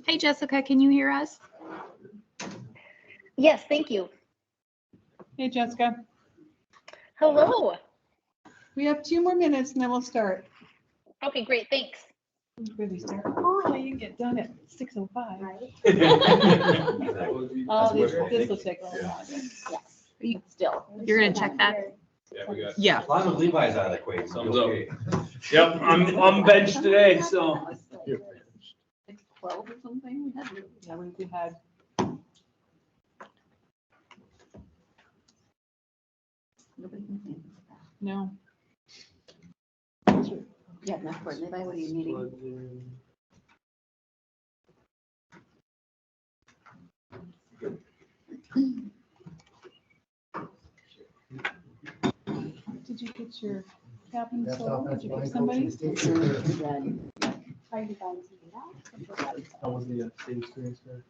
Hey, Jessica, can you hear us? Yes, thank you. Hey, Jessica. Hello. We have 2 more minutes and then we'll start. Okay, great, thanks. Really start early and get done at 6:05. Right. Oh, this will take a little longer. Yes. Still. You're gonna check that? Yeah, we got. Yeah. As long as Levi's out of the equation. Thumbs up. okay. Yep, I'm bench today, so. Like 12 or something? Yeah, we had. No. Yeah, no, for Levi, what are you needing? Did you get your cabin sold? Did you get somebody? How was the state experience there?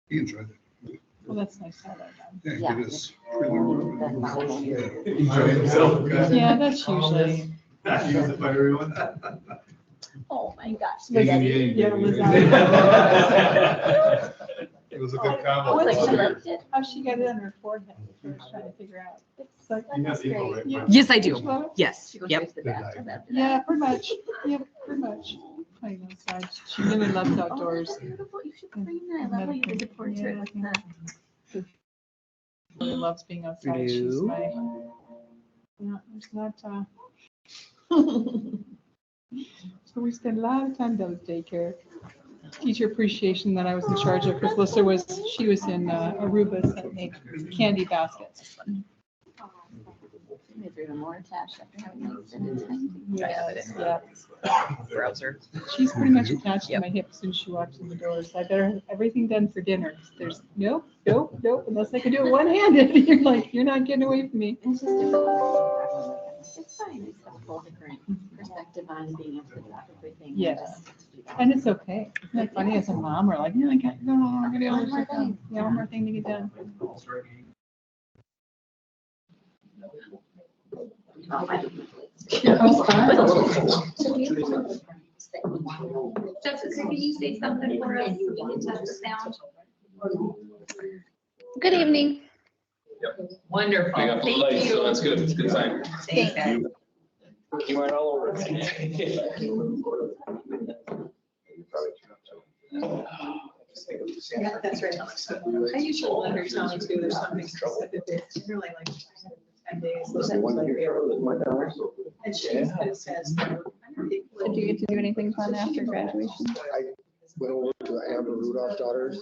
He enjoyed it. Well, that's nice to have that done. Yeah, Yeah. he did his prelim. Enjoyed himself. Yeah, that's usually. Not use it by everyone. Oh, my gosh. Yeah, was It was a good combo. Oh, like she liked it. How she got it on her forehead? I was trying to figure out. It's like, That's great. Yes, I do. Well, Yes. She goes Yep. straight to the bathroom after that. yeah, pretty much. Yeah, pretty much. Playing outside. She really loves Oh, outdoors. that's beautiful. You should frame that. I love how you did the portrait with the. Really loves being outside. She's Hello? my. Yeah, it's not. So we spend a lot of time down at daycare. Teacher appreciation that I was in charge of because she was in Aruba that made candy baskets. Maybe even more attached after having like extended time. Yeah. Browser. She's pretty much attached to Yep. my hip as soon as she walks in the door. So I better have everything done for dinner. There's nope, unless I can do it one-handed. You're like, you're not getting away from me. It's just different. It's fine. It's got a whole different perspective on being able to drop everything. and Yes. just do that. And it's okay. Isn't it funny as a mom, we're like, no, I can't go. I'm gonna One more do thing. Yeah, one more thing to get done. Oh, I didn't. Jessica, can you say something for us? We can test the sound. Good evening. Wonderful. I got blue Thank lights, so you. that's good. It's a good sign. Thanks. Came right all over. Yeah, that's right. I usually let her tell me too, there's something specific, it's really like 10 days. And she says. Did you get to do anything fun after graduation? Went over to Amber Rudolph's daughters.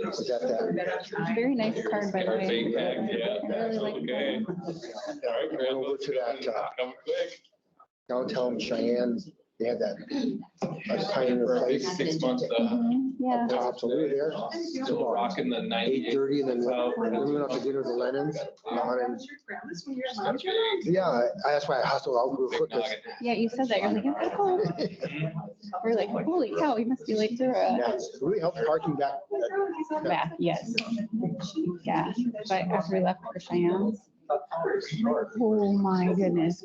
Was at that. Very nice card, by the way. Big bag, yeah. I really like Okay. that. All right, Went over to that Come quick. downtown Cheyenne. They had that Pioneer place 6 months. Yeah. up top. So we were there. Still rocking the 98. 8:30 and then we went out to dinner to Lennon's. And yeah, that's why I hustled out real quick. 'Cause, Yeah, you said that. You're like, it's cold. We're like, holy cow, we must be late for yeah, it really helped parking back. bath. Yes. Yeah. But after we left for Cheyenne. Oh my goodness.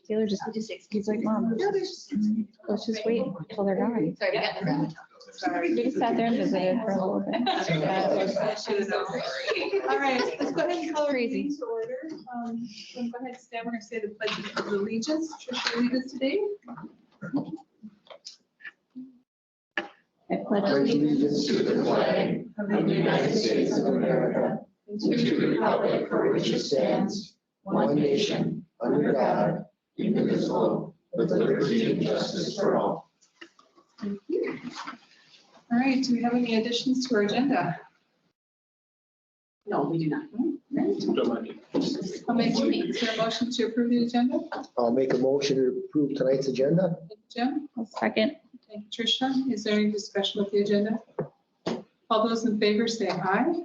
Taylor just, he's like, Mom, let's just wait until they're gone. Sorry, we got the grab. We just sat there and visited for a little bit. All right, let's go ahead and call our Crazy. meeting to order. So go ahead, Stan, we're going to say the pledge of allegiance. Tricia, lead us today. I pledge allegiance to the flag of the United States of America and to the republic for which it stands, one nation, under God, indivisible, with liberty and justice for all. All right, do we have any additions to our agenda? No, we do not. I'll make, is there a motion to approve the agenda? I'll make a motion to approve tonight's agenda. Thank you, Jim. Second. Thank you, Tricia. Is there any discussion with the agenda? All those in favor say aye.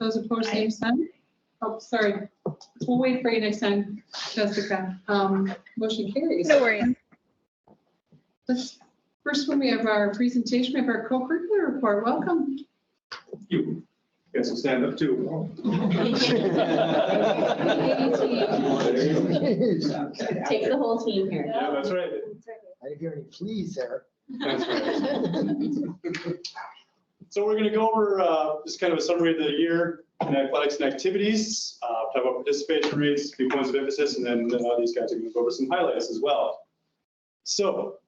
Those opposed, same sign. Oh, sorry. We'll wait for you next time, Jessica. Motion carries. No worries. First one, we have our presentation of our co-curricular report. Welcome. Good Guess we'll stand up too. Takes the whole team here. Yeah, that's right. I didn't hear any pleas there. That's right. So we're gonna go over just kind of a summary of the year in athletics and activities, talk about participation rates, few points of emphasis, and then these guys are gonna go over some highlights as well. So,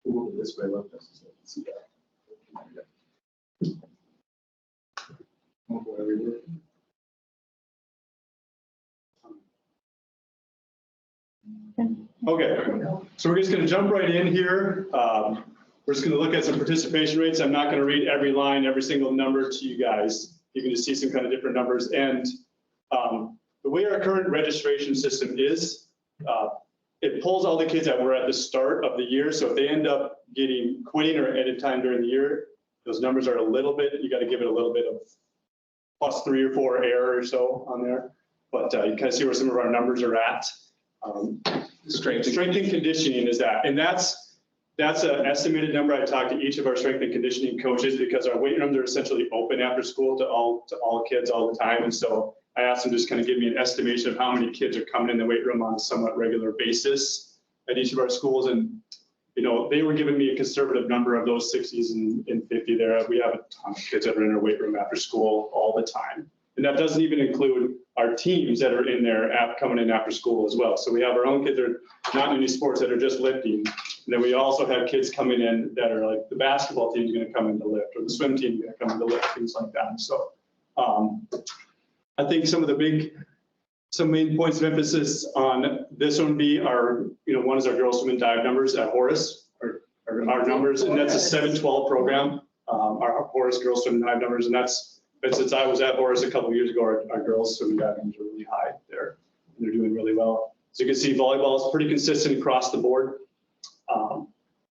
we'll move this way, let us see that. Okay, so we're just gonna jump right in here. We're just gonna look at some participation rates. I'm not gonna read every line, every single number to you guys. You can just see some kind of different numbers. And the way our current registration system is, it pulls all the kids that were at the start of the year. So if they end up quitting or at a time during the year, those numbers are a little bit, you gotta give it a little bit of +3 or 4 error or so on there. But you kind of see where some of our numbers are at. Strength and conditioning is that, and that's an estimated number. I talked to each of our strength and conditioning coaches because our weight rooms are essentially open after school to all kids all the time. And so I asked them to just kind of give me an estimation of how many kids are coming in the weight room on a somewhat regular basis at each of our schools. And, you know, they were giving me a conservative number of those 60s and 50 there. We have a ton of kids that are in our weight room after school all the time. And that doesn't even include our teams that are in there coming in after school as well. So we have our own kids that are not in any sports that are just lifting. And then we also have kids coming in that are like the basketball team is going to come in to lift, or the swim team is going to come in to lift, things like that. So I think some main points of emphasis on this one are, you know, one is our girls swim and dive numbers at Horace, or our numbers, and that's a 7-12 program. Our Horace girls swim and dive numbers, and since I was at Horace a couple of years ago, our girls swimming dive numbers are really high there, and they're doing really well. So you can see volleyball is pretty consistent across the board.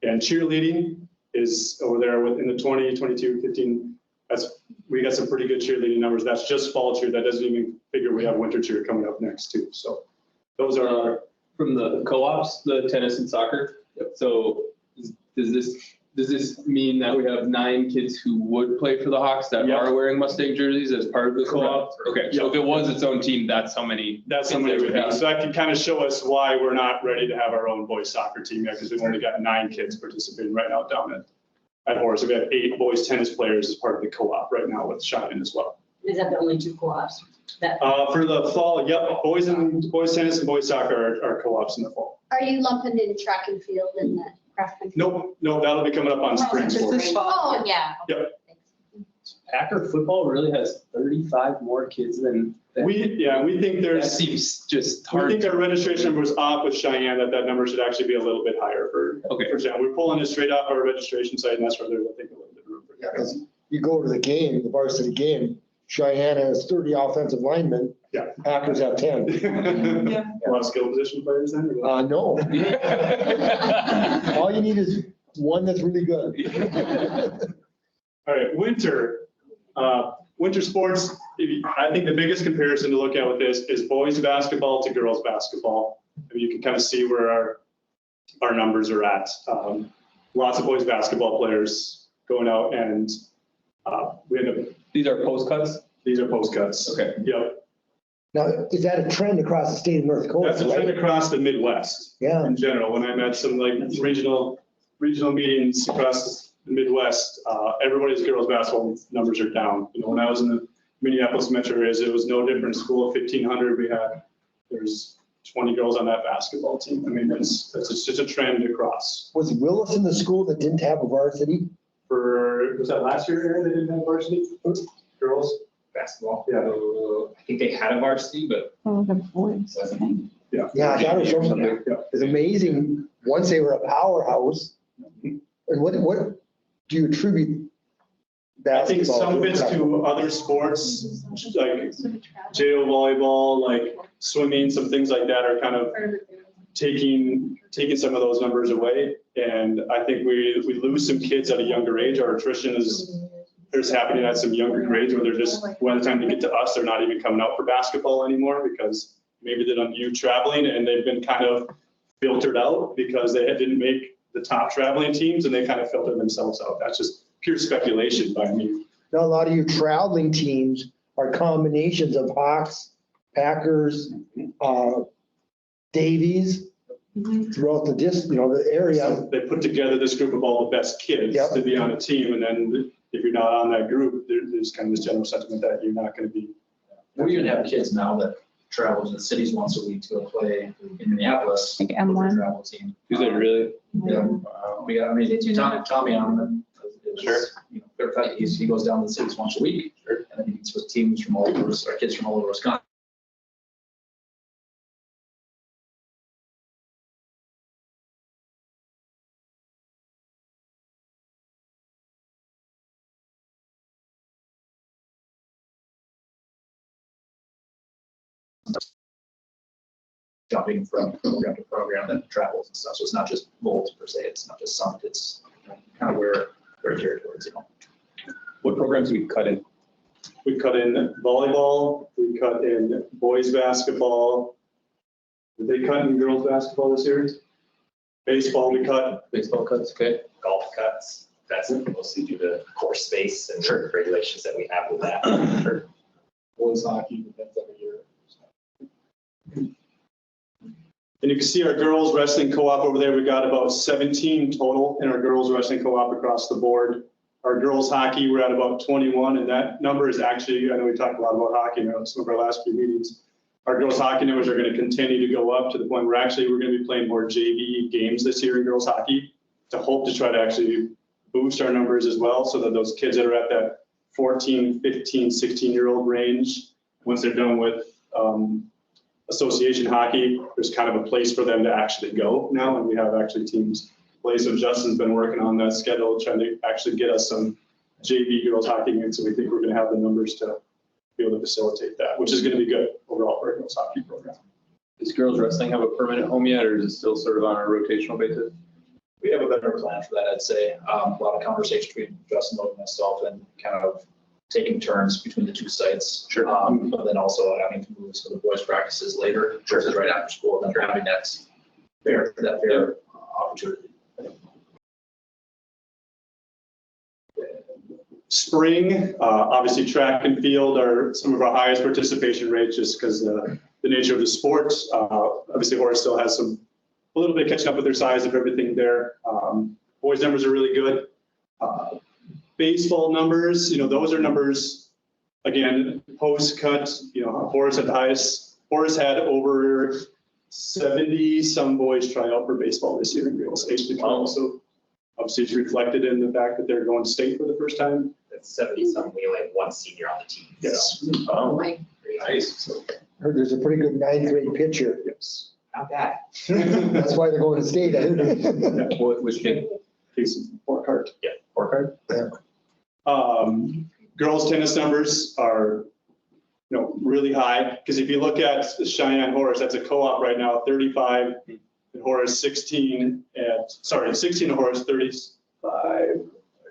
And cheerleading is over there within the 20, 22, 15. We got some pretty good cheerleading numbers. That's just fall cheer. That doesn't even figure we have winter cheer coming up next too. So those are From the co-ops, the tennis and soccer. So does this mean that we have 9 kids who would play for the Hawks that Yep. are wearing Mustang jerseys as part of the co-op? Okay, so if it was its own team, that's how many? That's something we would have. So that can kind of show us why we're not ready to have our own boys soccer team yet, because we've only got 9 kids participating right now down at Horace. We have 8 boys tennis players as part of the co-op right now with Cheyenne as well. Is that the only 2 co-ops? For the fall, yep, boys tennis and boys soccer are co-ops in the fall. Are you lumping in track and field and the cross country? Nope, that'll be coming up on spring This sports. is fall. Oh, yeah. Yep. Packer football really has 35 more kids than. We think That seems just hard. We think our registration number was off with Cheyenne, that number should actually be a little bit higher for Cheyenne. We're pulling it straight off our registration site, and that's where they're looking a little bit of room for Yeah, 'cause you go to the game, the varsity game, Cheyenne has 30 offensive linemen. Yeah. Packers have 10. Yeah. A lot of skill position players then? or what? No. All you need is one that's really good. All right, winter sports. I think the biggest comparison to look at with this is boys basketball to girls basketball. I mean, you can kind of see where our numbers are at. Lots of boys basketball players going out, and we end up. These are post cuts? These are post cuts. Okay. Yep. Now, is that a trend across the state of North Dakota? That's a trend across the Midwest. Yeah. In general, when I'm at some like regional meetings across the Midwest, everybody's girls basketball numbers are down. You know, when I was in the Minneapolis metro areas, it was no different. School of 1,500, there's 20 girls on that basketball team. I mean, that's just a trend across. Was Willis in the school that didn't have a varsity? Was that last year, Aaron, they didn't have varsity? Girls? Basketball. Yeah. I think they had a varsity, but Oh, the boys. Yeah, I thought it was something. Yeah. It's amazing, once they were a powerhouse. And what do you attribute I think basketball? some of it's to other sports, like JO volleyball, like swimming, some things like that are kind of taking some of those numbers away. And I think we lose some kids at a younger age. Our attrition is happening at some younger grades where they're just, by the time they get to us, they're not even coming out for basketball anymore because maybe they don't view traveling and they've been kind of filtered out because they didn't make the top traveling teams and they kind of filtered themselves out. That's just pure speculation by me. Now, a lot of your traveling teams are combinations of Hawks, Packers, Davies throughout the the area. They put together this group of all the best kids Yep. to be on a team, and then if you're not on that group, there's kind of this general sentiment that you're not going to be. We even have kids now that travel to the cities once a week to go play in Minneapolis. Like with their M1. Travel team. Is it really? Yeah. We got, I Did you mean, know? Tommy on Sure. Clear cut, he goes down to the cities once a week. And then he meets with teams from all over, or kids from all over Wisconsin. Jumping from program to program that travels and stuff. So it's not just Volt per se. It's not just Summit. It's kind of where geared towards, What programs do we cut in? We cut in volleyball, we cut in boys basketball. Did they cut in girls basketball this year? Baseball, we cut. Baseball cuts, okay. Golf cuts, that's mostly due to course space and Sure. regulations that we have with that. Sure. Boys hockey depends every year. And you can see our girls wrestling co-op over there. We've got about 17 total in our girls wrestling co-op across the board. Our girls hockey, we're at about 21, and that number is actually, I know we talked a lot about hockey in some of our last few meetings. Our girls hockey numbers are going to continue to go up to the point where we're going to be playing more JV games this year in girls hockey to hope to try to actually boost our numbers as well, so that those kids that are at that 14, 15, 16-year-old range, once they're done with association hockey, there's kind of a place for them to actually go now, and we have actually teams play. So Justin's been working on that schedule, trying to actually get us some JV girls hockey games, so we think we're going to have the numbers to be able to facilitate that, which is going to be good overall for a girls hockey program. Does girls wrestling have a permanent home yet, or is it still sort of on a rotational basis? We have a better plan for that, I'd say. A lot of conversation between Justin and myself and kind of taking turns between the two sites. Sure. But then also having to move some of the boys' practices later versus right after school, and then having that fair opportunity. Spring, obviously track and field are some of our highest participation rates just because the nature of the sport. Obviously Horace still has a little bit catching up with their size of everything there. Boys numbers are really good. Baseball numbers, those are numbers, again, post cut, Horace had the highest. Horace had over 70 some boys try out for baseball this year in girls age to 12. So obviously it's reflected in the fact that they're going to state for the first time. That's 70 some, we only have one senior on the team. Yes. So, very nice. So, Heard there's a pretty good ninth grade pitcher. Yes. not bad. That's why they're going to state. I heard. Which kid? Casey Porkhart. Yeah. Porkhart? Girls tennis numbers are, really high, because if you look at Cheyenne Horace, that's a co-op right now, 35, and Horace 16 16 and Horace 35.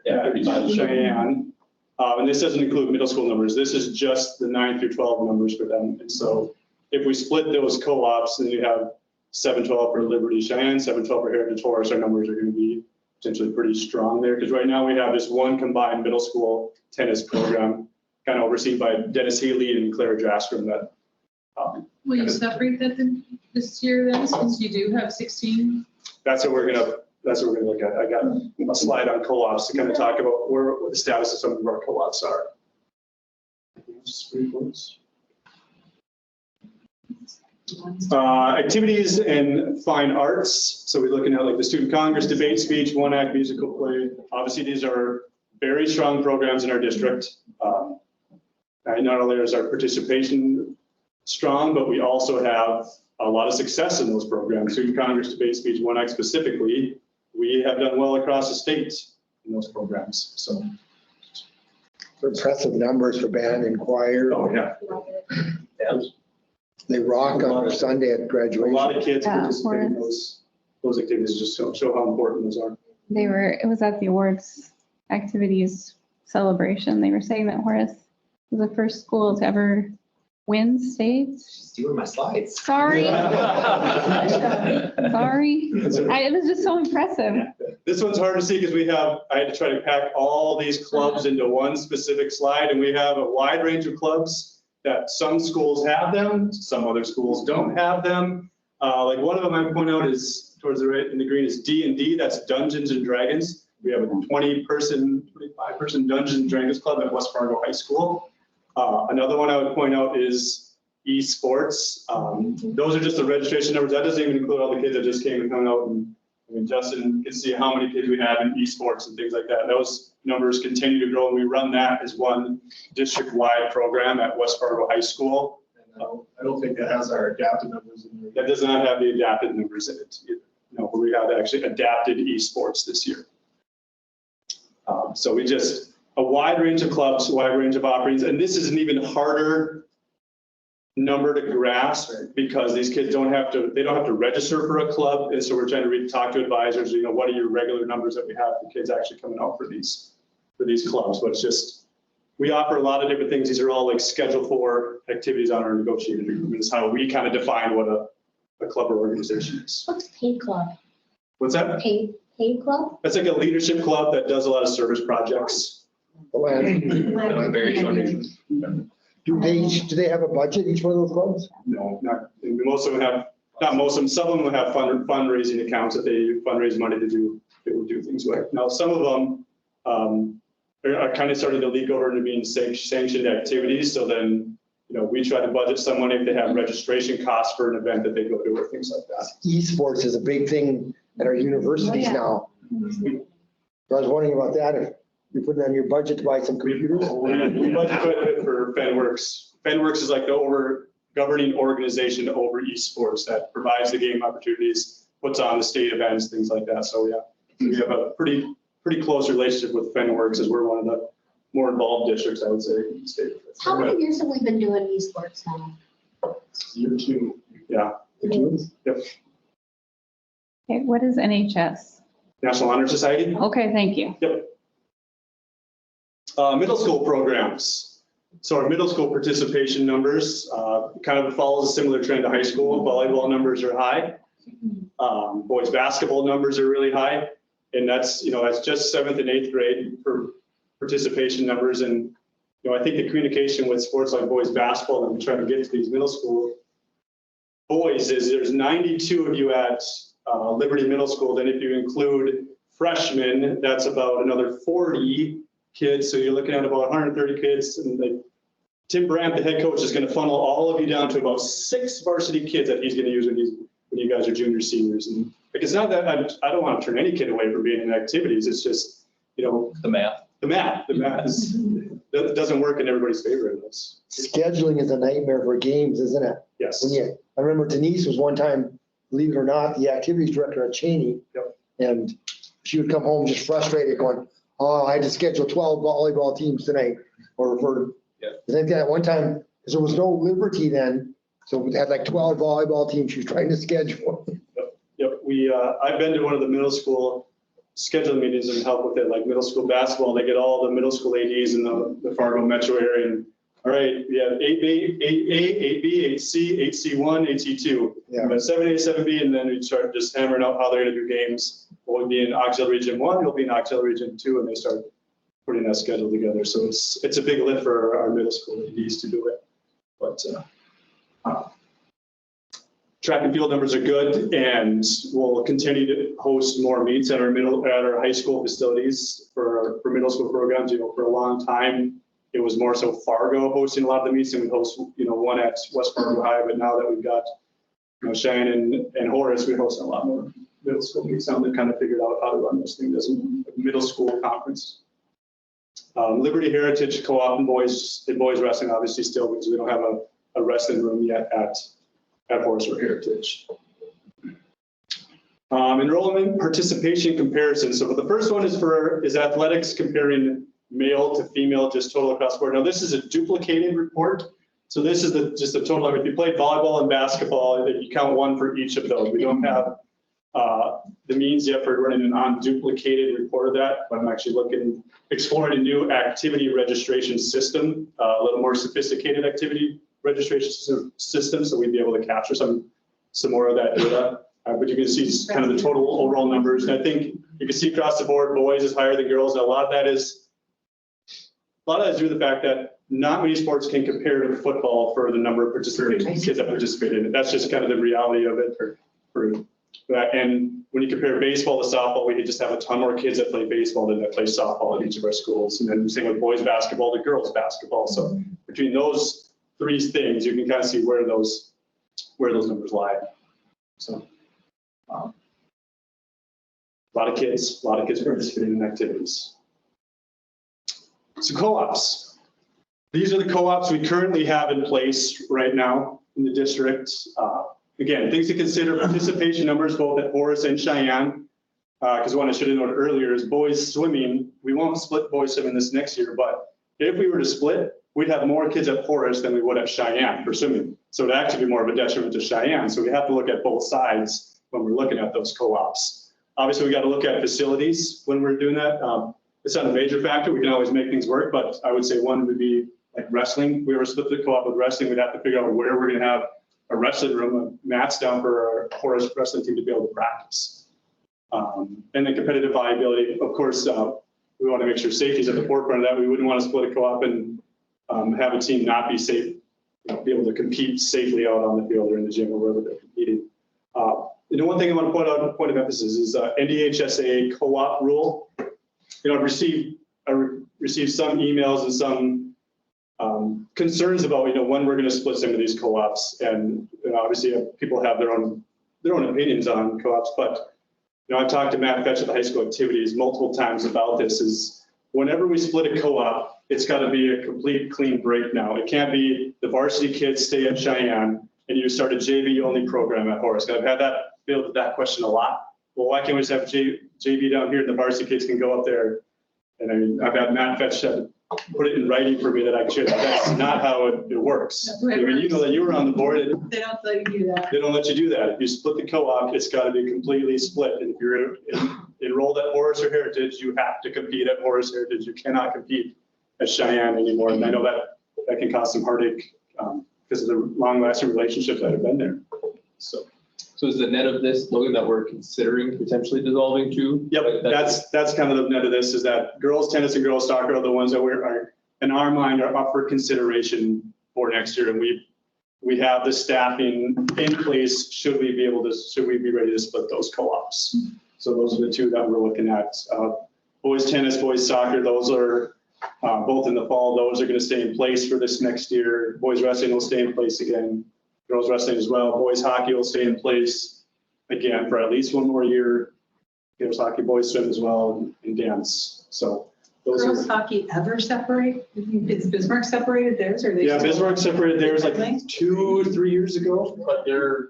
Yeah, 35. Cheyenne. And this doesn't include middle school numbers. This is just the 9 through 12 numbers for them. And so if we split those co-ops, then you have 7-12 for Liberty Cheyenne, 7-12 for Heritage Horace, our numbers are going to be potentially pretty strong there, because right now we have this one combined middle school tennis program kind of overseen by Dennis Healy and Claire Jastrom that. Will you separate that then this year then, since you do have 16? That's what we're gonna look at. I got a slide on co-ops to kind of talk about what the status of some of our co-ops are. Activities and fine arts. So we're looking at like the student congress, debate, speech, one act, musical play. Obviously, these are very strong programs in our district. Not only is our participation strong, but we also have a lot of success in those programs. Student congress, debate, speech, one act specifically, we have done well across the state in those programs. So. Impressive numbers for band and choir. Oh, yeah. They rock on Sunday at A graduation. lot of kids Yeah, participate in those activities, just show how important those are. It was at the awards activities celebration. They were saying that Horace was the first school to ever Win states. Stealing my slides. Sorry, sorry. It was just so impressive. This one's hard to see because I had to try to pack all these clubs into one specific slide, and we have a wide range of clubs that some schools have them, some other schools don't have them. Like one of them I point out is towards the right in the green is D&D, that's Dungeons and Dragons. We have a 25-person Dungeons and Dragons club at West Fargo High School. Another one I would point out is esports. Those are just the registration numbers. That doesn't even include all the kids that just came and hung out. And I mean, Justin can see how many kids we have in esports and things like that. Those numbers continue to grow, and we run that as one district-wide program at West Fargo High School. I don't think that has our adapted numbers in there. That does not have the adapted numbers in it either. No, we have actually adapted esports this year. So we just, a wide range of clubs, a wide range of offerings, and this is an even harder number to grasp because these kids they don't have to register for a club, and so we're trying to talk to advisors, what are your regular numbers that we have for kids actually coming out for these clubs, but it's just, we offer a lot of different things. These are all like Schedule 4 activities on our negotiated agreement is how we kind of define what a club or organization is. What's paid club? What's that? Paid club? That's like a leadership club that does a lot of service projects. Very foundation. Do they have a budget, each one of those clubs? No, not, most of them have, not most of them, some of them have fundraising accounts that they fundraise money to do things with. Now, some of them are kind of starting to leak over into being sanctioned activities. So then, we try to budget some money if they have registration costs for an event that they go to or things like that. Esports is a big thing at our universities now. So I was wondering about that, if you put it on your budget to buy some computers? We budget for FenWorks. FenWorks is like the governing organization over esports that provides the game opportunities, puts on the state events, things like that. So yeah, we have a pretty close relationship with FenWorks, as we're one of the more involved districts, I would say, in the state. How many years have we been doing esports now? Year 2. Yeah. Yep. Okay, what is NHS? National Honor Society. Okay, thank you. Yep. Middle school programs. So our middle school participation numbers kind of follows a similar trend to high school. Volleyball numbers are high. Boys basketball numbers are really high. And that's just 7th and 8th grade for participation numbers. And, I think the communication with sports like boys basketball that we try to get to these middle school boys is there's 92 of you at Liberty Middle School. Then if you include freshmen, that's about another 40 kids. So you're looking at about 130 kids. And Tim Brandt, the head coach, is going to funnel all of you down to about 6 varsity kids that he's going to use when you guys are juniors, seniors. And it's not that I don't want to turn any kid away from being in activities. It's just, The math. The math doesn't work in everybody's favor in this. Scheduling is a nightmare for games, isn't it? Yes. I remember Denise was one time, believe it or not, the activities director at Cheney. Yep. And she would come home just frustrated going, oh, I had to schedule 12 volleyball teams tonight. I think that one time, because there was no Liberty then, so we had like 12 volleyball teams she was trying to schedule. Yep. I've been to one of the middle school scheduling meetings and help with it, like middle school basketball. They get all the middle school ADs in the Fargo metro area. And all right, we have 8A, 8B, 8C, 8C1, 8C2. Yeah. We have 7A, 7B, and then we start just hammering out how they're going to do games. We'll be in Auxiliary Gym 1, we'll be in Auxiliary Gym 2, and they start putting that schedule together. So it's a big lift for our middle school ADs to do it. But track and field numbers are good, and we'll continue to host more meets at our high school facilities for middle school programs. For a long time, it was more so Fargo hosting a lot of the meets, and we host one at West Fargo High. But now that we've got Shannon and Horace, we host a lot more middle school meets. Now they've kind of figured out how to run those things as a middle school conference. Liberty Heritage Co-op and boys wrestling obviously still, because we don't have a wrestling room yet at Horace or Heritage. Enrollment participation comparison. So the first one is athletics comparing male to female, just total across the board. Now this is a duplicated report. So this is just the total. If you played volleyball and basketball, you count 1 for each of those. We don't have the means yet for running an unduplicated report of that, but I'm actually exploring a new activity registration system, a little more sophisticated activity registration system, so we'd be able to capture some more of that data. But you can see kind of the total overall numbers. And I think you can see across the board, boys is higher than girls. And a lot of that is due to the fact that not many sports can compare to football for the number of kids that participate in it. That's just kind of the reality of it for that. And when you compare baseball to softball, we just have a ton more kids that play baseball than that play softball at each of our schools. And then same with boys basketball to girls basketball. So between those three things, you can kind of see where those numbers lie. So a lot of kids participating in activities. So co-ops. These are the co-ops we currently have in place right now in the district. Again, things to consider: participation numbers both at Horace and Cheyenne. Because one I should have noted earlier is boys swimming. We won't split boys swimming this next year, but if we were to split, we'd have more kids at Horace than we would at Cheyenne for swimming. So it'd actually be more of a detriment to Cheyenne. So we have to look at both sides when we're looking at those co-ops. Obviously, we got to look at facilities when we're doing that. It's not a major factor. We can always make things work, but I would say one would be like wrestling. If we were to split the co-op with wrestling, we'd have to figure out where we're going to have a wrestling room, mats down for our Horace wrestling team to be able to practice. And then competitive viability. Of course, we want to make sure safety is at the forefront of that. We wouldn't want to split a co-op and have a team not be safe, be able to compete safely out on the field or in the gym or wherever they're competing. One thing I want to point out, point of emphasis is NDHSA co-op rule. I've received some emails and some concerns about when we're going to split some of these co-ops, and obviously people have their own opinions on co-ops. But I've talked to Matt Fetch at the high school activities multiple times about this. Is whenever we split a co-op, it's got to be a complete clean break now. It can't be the varsity kids stay at Cheyenne and you start a JV only program at Horace. I've had that question a lot. Well, why can't we just have JV down here and the varsity kids can go up there? And I mean, I've had Matt Fetch put it in writing for me that I should. That's not how it works. I mean, you know that you were on the board. They don't let you do that. They don't let you do that. If you split the co-op, it's got to be completely split. And if you're enrolled at Horace or Heritage, you have to compete at Horace Heritage. You cannot compete at Cheyenne anymore. And I know that can cause some heartache because of the long-lasting relationships that have been there. So is the net of this, Logan, that we're considering potentially dissolving too? Yep, that's kind of the net of this, is that girls tennis and girls soccer are the ones that are in our mind are up for consideration for next year, and we have the staffing in place. Should we be ready to split those co-ops? So those are the two that we're looking at. Boys tennis, boys soccer, those are both in the fall. Those are going to stay in place for this next year. Boys wrestling will stay in place again. Girls wrestling as well. Boys hockey will stay in place again for at least one more year. Girls hockey, boys swim as well, and dance. So those Girls are. hockey ever separate? Is Bismarck separated theirs, or they? Yeah, still- Bismarck separated theirs like 2 or 3 years ago. But they're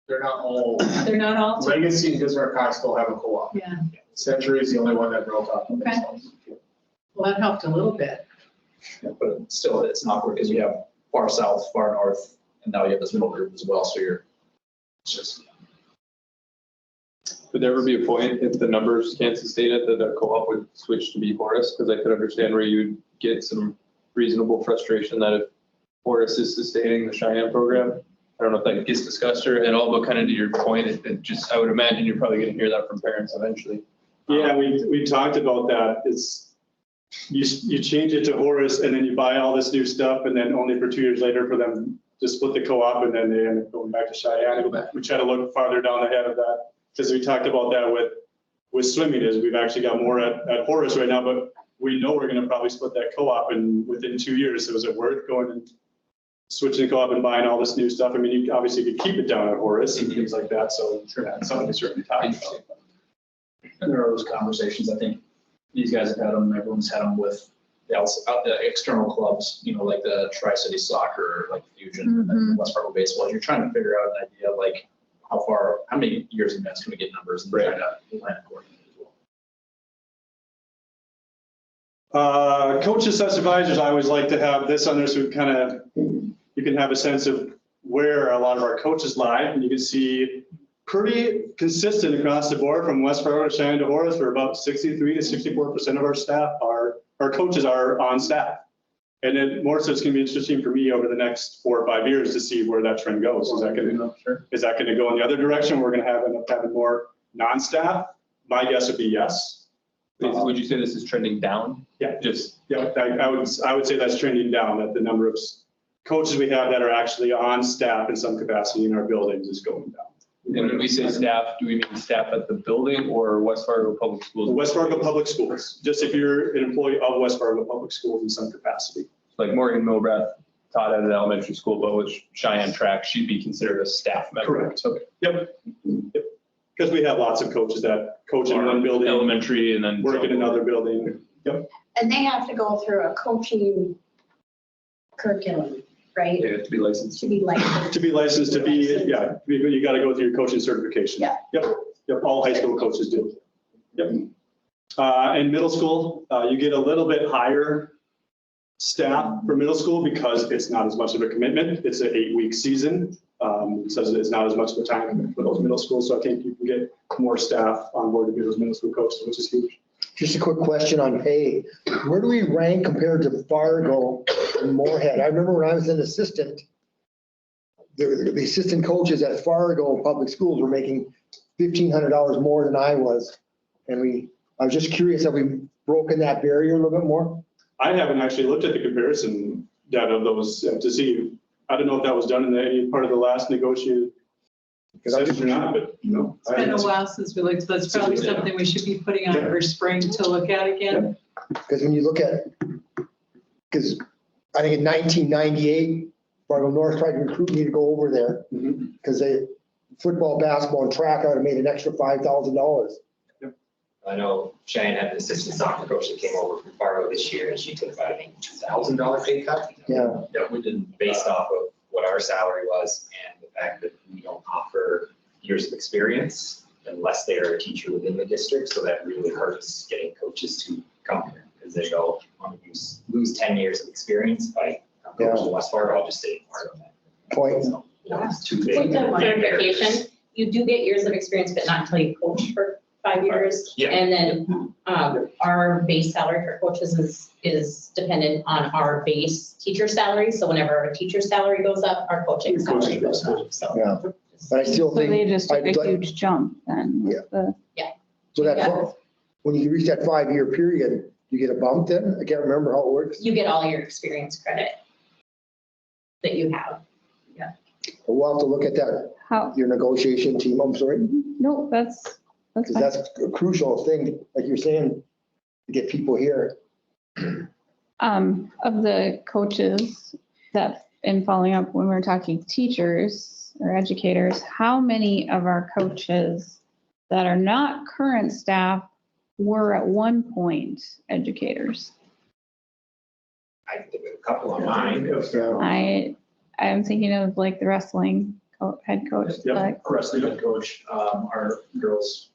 not all. They're not all. Legacy and Bismarck High still have a co-op. Yeah, Century is the only one that broke up. Okay. well, that helped a little bit. Yeah, but still, it's not awkward because you have far south, far north, and now you have this middle group as well. So it's just. Would there ever be a point if the numbers can't sustain it that the co-op would switch to be Horace? Because I could understand where you'd get some reasonable frustration that if Horace is sustaining the Cheyenne program. I don't know if that gets discussed or at all, but kind of to your point, it just, I would imagine you're probably going to hear that from parents eventually. Yeah, we talked about that. It's, you change it to Horace and then you buy all this new stuff and then only for 2 years later for them to split the co-op and then they end up going back to Cheyenne. We try to look farther down the head of that because we talked about that with swimming is we've actually got more at Horace right now, but we know we're going to probably split that co-op and within 2 years. So is it worth going and switching the co-op and buying all this new stuff? I mean, you obviously could keep it down at Horace and things like that. So sure, that's something we certainly talk about. And there are those conversations. I think these guys have had them. Everyone's had them with the external clubs, you know, like the Tri-City Soccer, like Fusion, and then West Fargo Baseball. You're trying to figure out an idea like how many years in advance can we get numbers and try to plan accordingly as well. Coaches / advisors, I always like to have this on there so kind of you can have a sense of where a lot of our coaches lie, and you can see pretty consistent across the board from West Fargo to Cheyenne to Horace, for about 63 to 64% of our staff our coaches are on staff. And then more so it's going to be interesting for me over the next 4 or 5 years to see where that trend goes. Is that going to go in the other direction? We're going to end up having more non-staff? My guess would be yes. Would you say this is trending down? Yeah. Yeah, I would say that's trending down, that the number of coaches we have that are actually on staff in some capacity in our buildings is going down. and when we say staff, do we mean staff at the building or West Fargo Public Schools? West Fargo Public Schools, just if you're an employee of West Fargo Public Schools in some capacity. Like Morgan Milbrath taught at an elementary school, but with Cheyenne track, she'd be considered a staff member. Correct. Okay. Yep. Because we have lots of coaches that coach in one building, Elementary and then. work in another building. Yep. And they have to go through a coaching curriculum, right? They have to be licensed. To be licensed. To be licensed, you got to go through your coaching certification. Yeah. Yep, all high school coaches do. Yep. In middle school, you get a little bit higher staff for middle school because it's not as much of a commitment. It's an 8-week season. So it's not as much of a time commitment for those middle schools. So I think you can get more staff on board to be those middle school coaches, which is huge. Just a quick question on pay. Where do we rank compared to Fargo and Moorhead? I remember when I was an assistant, the assistant coaches at Fargo Public Schools were making $1,500 more than I was. And I was just curious, have we broken that barrier a little bit more? I haven't actually looked at the comparison data of those to see. I don't know if that was done in any part of the last negotiated session or not, but no. It's been a while since we looked, so that's probably something we should be putting on for spring to look at again. Because when you look at, because I think in 1998, Fargo North tried to recruit me to go over there because they football, basketball, and track, I would have made an extra $5,000. I know Cheyenne had an assistant soccer coach that came over from Fargo this year, and she took about, I think, $2,000 pay cut. Yeah. That we didn't, based off of what our salary was and the fact that we don't offer years of experience unless they are a teacher within the district. So that really hurts getting coaches to come here because they go, I'm going to lose 10 years of experience by coaching in West Fargo. I'll just stay in Fargo. Point. So, it's too big. Point of clarification, you do get years of experience, but not until you coach for 5 years. Yeah. And then our base salary for coaches is dependent on our base teacher salary. So whenever our teacher salary goes up, our coaching salary goes up. So. Yeah. But I still So think. they just took I'd a like- huge jump then. with the- So that, when you reach that 5-year period, you get a bump then? I can't remember how it works. You get all your experience credit that you have. But we'll have to look at that, How, your negotiation team, I'm sorry, no, that's because fine. that's a crucial thing, like you're saying, to get people here. Of the coaches that, in following up, when we're talking teachers or educators, how many of our coaches that are not current staff were at one point educators? I think a couple of mine. Yeah. I'm thinking of like the wrestling head coach, Yep. like, Wrestling head coach, our girls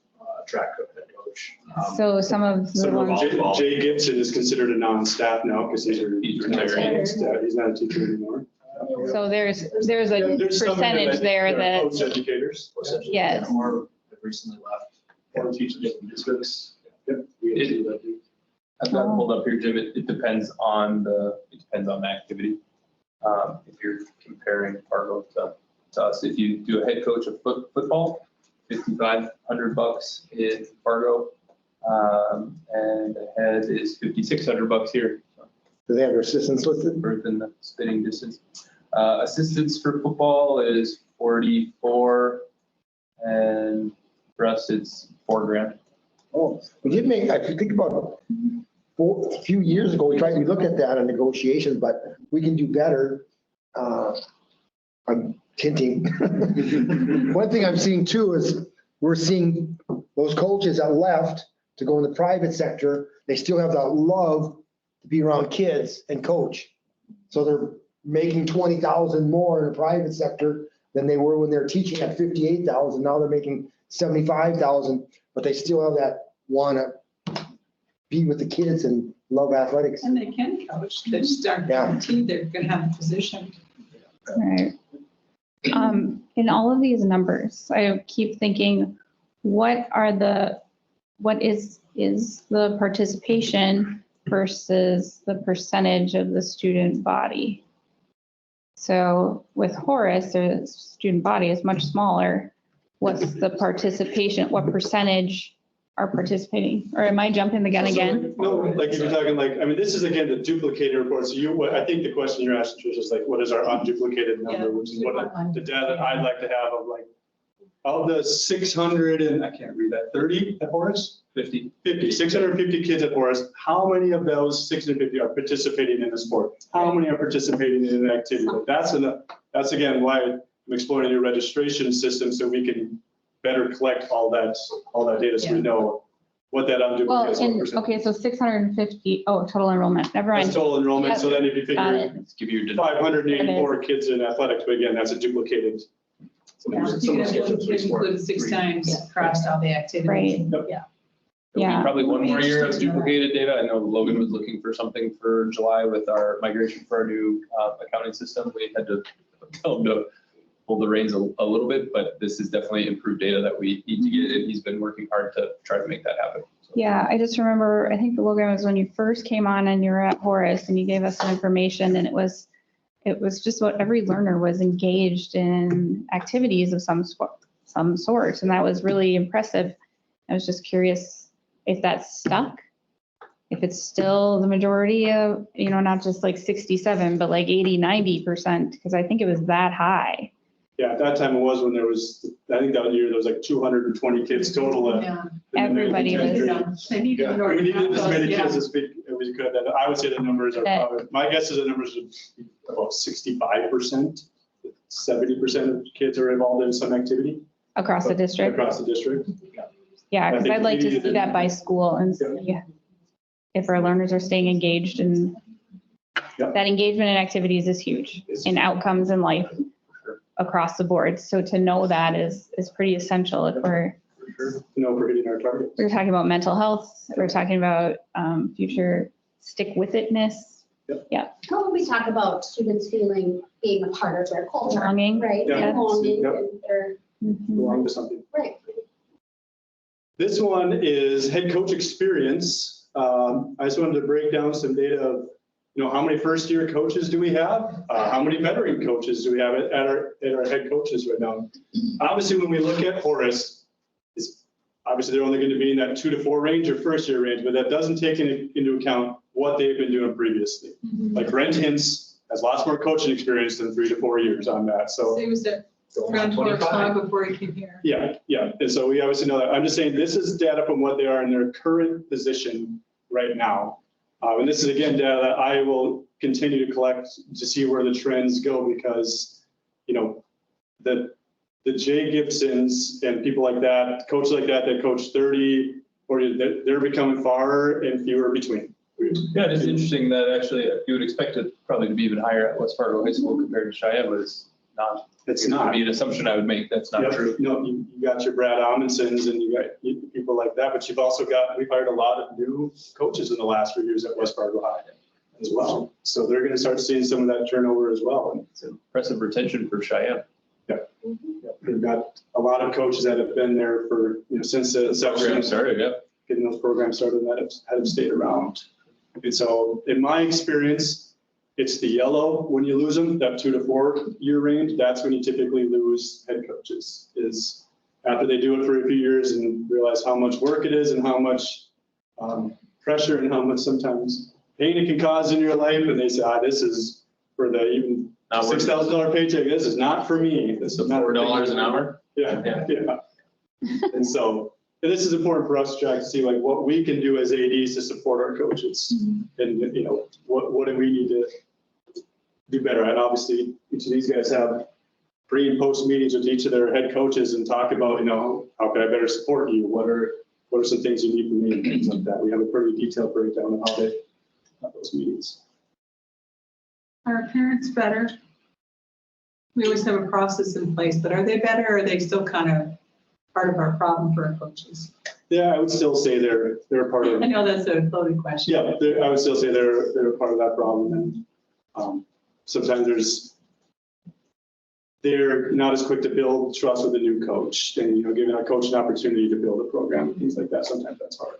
track head coach. so some of the ones, Jay Gibson is considered a non-staff now because he's retired. He's not a teacher anymore. so there's a There's some of them percentage there are that, coach educators. Yes. Or have recently left. Or teach different districts. Yep. I've got it pulled up here, Jim. It depends on the activity. If you're comparing Fargo to us, if you do a head coach of football, $5,500 in Fargo, and a head is $5,600 here. Do they have their assistants listed? Within the spitting distance. Assistants for football is 44, and for us it's $4,000. Oh, we did make, I think about a few years ago, we looked at that in negotiations, but we can do better. I'm hinting. One thing I'm seeing too is we're seeing those coaches that left to go in the private sector, they still have that love to be around kids and coach. So they're making 20,000 more in the private sector than they were when they're teaching at 58,000. Now they're making 75,000, but they still have that want to be with the kids and love athletics. And they can coach, they just aren't Yeah. guaranteed they're gonna have a position. right? in all of these numbers, I keep thinking, what is the participation versus the percentage of the student body? So with Horace, the student body is much smaller. What's the participation? What percentage are participating? Or am I jumping the gun again? No, like if you're talking like, I mean, this is again the duplicated reports. I think the question you're asking, Trish, is like, what is our unduplicated number, which is what the data that I'd like to have of like, of the 600 and, I can't read that, 30 at Horace? 50. 650 kids at Horace, how many of those 650 are participating in a sport? How many are participating in an activity? That's again why I'm exploring your registration system, so we can better collect all that data, so we know what that Well, unduplicate is. okay, so 650, total enrollment, never That's mind. total enrollment, so then if you Got figure it. Let's give you. 584 kids in athletics, but again, that's a duplicated. Yeah, you could include 6 times across all the activities. Right. Yeah. There'll be Yeah. probably one more year of duplicated data. I know Logan was looking for something for July with our migration for our new accounting system. We had to tell him to hold the reins a little bit, but this is definitely improved data that we need to get, and he's been working hard to try to make that happen. So. Yeah, I just remember, I think the Logan was when you first came on and you were at Horace and you gave us some information, and it was just what every learner was engaged in activities of some sort. And that was really impressive. I was just curious if that's stuck, if it's still the majority of, not just like 67, but like 80, 90%, because I think it was that high. Yeah, at that time it was when there was, I think that year there was like 220 kids total. Yeah. Everybody was. They need to Yeah, know. we needed as many Yeah. kids as we could. And I would say the numbers are probably, my guess is the numbers are about 65%, 70% of kids are involved in some activity. Across the district? Across the district. Yeah, I because think I'd like we to needed see to- that by school and see if our learners are staying engaged, and Yep. that engagement in activities is huge in outcomes in life across the board. So to know that is pretty essential if we're We're hitting our targets. talking about mental health, we're talking about future stick with itness. How we talk about students being a part of their culture, Belonging. right? Yeah. Belonging Yep. and their, Mhm. Belong to something. right. This one is head coach experience. I just wanted to break down some data of, how many first-year coaches do we have? How many veteran coaches do we have at our head coaches right now? Obviously, when we look at Horace, obviously they're only going to be in that 2 to 4 range or first-year range, but that doesn't take into account what they've been doing previously. Like Brent Hintz has lots more coaching experience than 3 to 4 years on that. So He was at Going on Grand Forks 25. long before he came here. yeah. And so we obviously know that. I'm just saying this is data from what they are in their current position right now. And this is again data that I will continue to collect to see where the trends go, because, the Jay Gibsons and people like that, coaches like that coach 30, or they're becoming far and fewer between. Yeah, it's interesting that actually you would expect it probably to be even higher at West Fargo High School compared to Cheyenne, but it's not. It's It would not. be an assumption I would make. That's not Yep. true. You got your Brad Amundsons and you got people like that, but you've also we've hired a lot of new coaches in the last few years at West Fargo High as well. So they're going to start seeing some of that turnover as well. It's impressive retention for Cheyenne. They've got a lot of coaches that have been there for, since the inception. Program started, yeah. Getting those programs started that have stayed around. And so in my experience, it's the yellow when you lose them, that 2 to 4 year range. That's when you typically lose head coaches, is after they do it for a few years and realize how much work it is and how much pressure and how much sometimes pain it can cause in your life. And they say, this is for the even Not worth it. $6,000 paycheck. This is not for me. This So is not $4 an hour? Yeah. And so, and this is important for us to try to see like what we can do as ADs to support our coaches. And, what do we need to do better? And obviously, each of these guys have pre and post meetings with each of their head coaches and talk about, how can I better support you? What are some things you need from me and things like that. We have a pretty detailed breakdown of how they have those meetings. Are parents better? We always have a process in place, but are they better, or are they still kind of part of our problem for our coaches? Yeah, I would still say they're a part of. I know that's a loaded question. Yeah, I would still say they're a part of that problem, and sometimes there's they're not as quick to build trust with a new coach and, giving a coach an opportunity to build a program and things like that. Sometimes that's hard.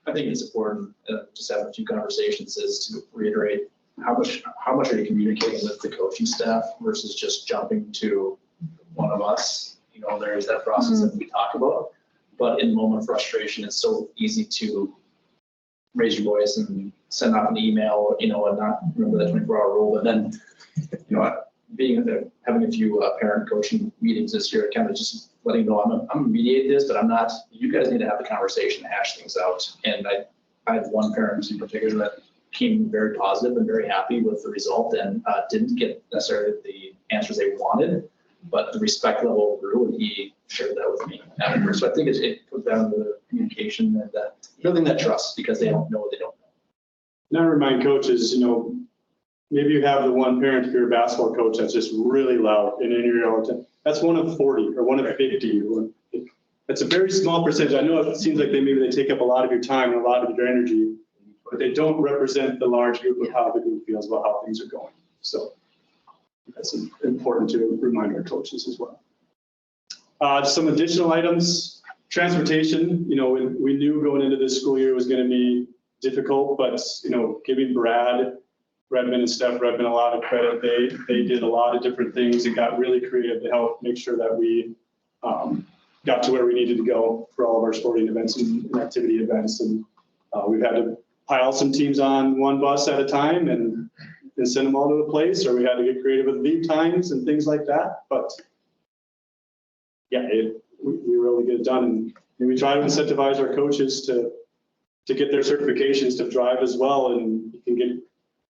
I think it's important, just have a few conversations is to reiterate, how much are you communicating with the coaching staff versus just jumping to one of us? There's that process that we talk about, but in the moment of frustration, it's so easy to raise your voice and send out an email, and not remember that 24-hour rule. But then, having a few parent coaching meetings this year, kind of just letting know I'm gonna mediate this, but I'm not. You guys need to have the conversation, hash things out. And I had one parent in particular that came very positive and very happy with the result, and didn't get necessarily the answers they wanted, but the respect level grew, and he shared that with me afterwards. So I think it comes down to the communication and building that trust, because they don't know what they don't know. And I remind coaches, maybe you have the one parent if you're a basketball coach that's just really loud and in your ear all the time. That's one of 40 or one of 50. That's a very small percentage. I know it seems like they take up a lot of your time and a lot of your energy, but they don't represent the large group of how the group feels about how things are going. So that's important to remind our coaches as well. Some additional items, transportation, we knew going into this school year was going to be difficult, but, giving Brad Redmond and Steph Redmond a lot of credit. They did a lot of different things and got really creative to help make sure that we got to where we needed to go for all of our sporting events and activity events. And we've had to pile some teams on one bus at a time and send them all to a place, or we had to get creative with lead times and things like that. But yeah, we really get it done. And we try to incentivize our coaches to get their certifications to drive as well. And you can get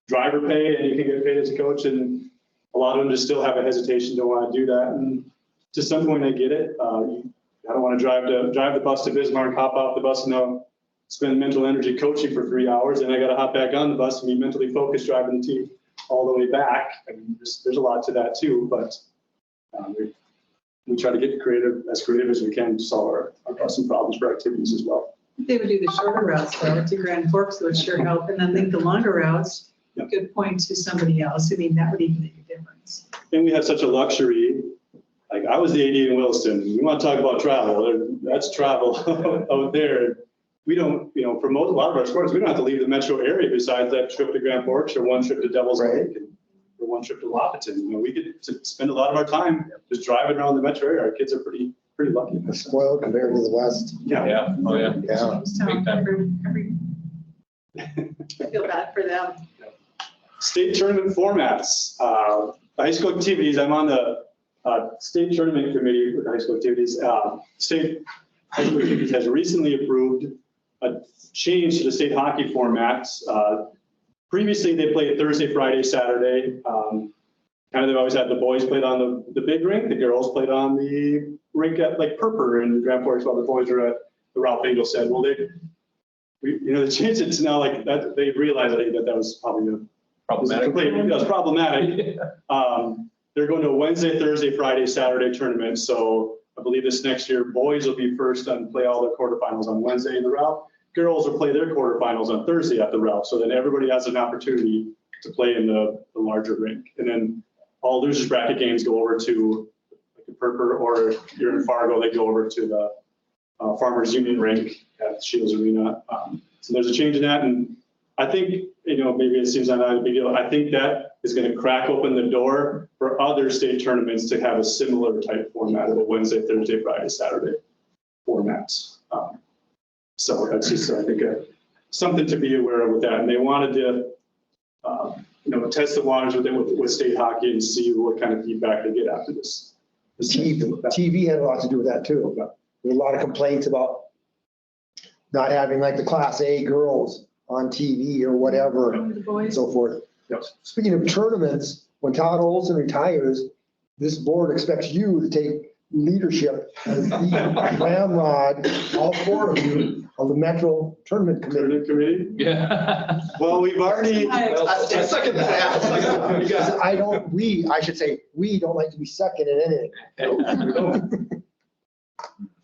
driver pay and you can get paid as a coach. And a lot of them just still have a hesitation, don't want to do that. And to some point I get it. I don't want to drive the bus to Bismarck, hop off the bus and spend mental energy coaching for 3 hours. And I got to hop back on the bus and be mentally focused driving the team all the way back. I mean, there's a lot to that too, but we try to get as creative as we can to solve our bus and problems for activities as well. They would do the shorter routes though to Grand Forks, would sure help, and then link the longer routes. Yep. Good point to somebody else. I mean, that would even make a difference. And we have such a luxury. Like I was the AD in Williston. We want to talk about travel. That's travel out there. We don't, for a lot of our sports, we don't have to leave the metro area besides that trip to Grand Forks or one trip to Devil's Lake or one trip to Wahpeton. We get to spend a lot of our time just driving around the metro area. Our kids are pretty lucky. They're spoiled compared to the West. Yeah. Oh, yeah. Yeah. Big time. I feel bad for them. State tournament formats. High school activities. I'm on the state tournament committee with high school activities. State high school activities has recently approved a change to the state hockey format. Previously, they played Thursday, Friday, Saturday. They've always had the boys played on the big rink, the girls played on the rink at like Perper and Grand Forks, while the boys are at the Ralph Engelstad. Well, they changed it to now like that. They realized that was probably problematic. That was problematic. They're going to a Wednesday, Thursday, Friday, Saturday tournament. So I believe this next year, boys will be first and play all their quarterfinals on Wednesday in the Ralph. Girls will play their quarterfinals on Thursday at the Ralph. So then everybody has an opportunity to play in the larger rink. And then all losers bracket games go over to like Perper, or if you're in Fargo, they go over to the Farmers Union rink at Shields Arena. So there's a change in that. And I think, maybe it seems like not a big deal. I think that is going to crack open the door for other state tournaments to have a similar type format of a Wednesday, Thursday, Friday, Saturday format. So that's just, I think, something to be aware of with that. And they wanted to, test the waters with state hockey and see what kind of feedback they get after this. TV had a lot to do with that too. There were a lot of complaints about not having like the Class A girls on TV or whatever and so forth. Yep. Speaking of tournaments, when Todd Olson retires, this board expects you to take leadership as the ramrod, all four of you, of the Metro Tournament Committee. Yeah. Well, we've already. I should say, we don't like to be second in anything.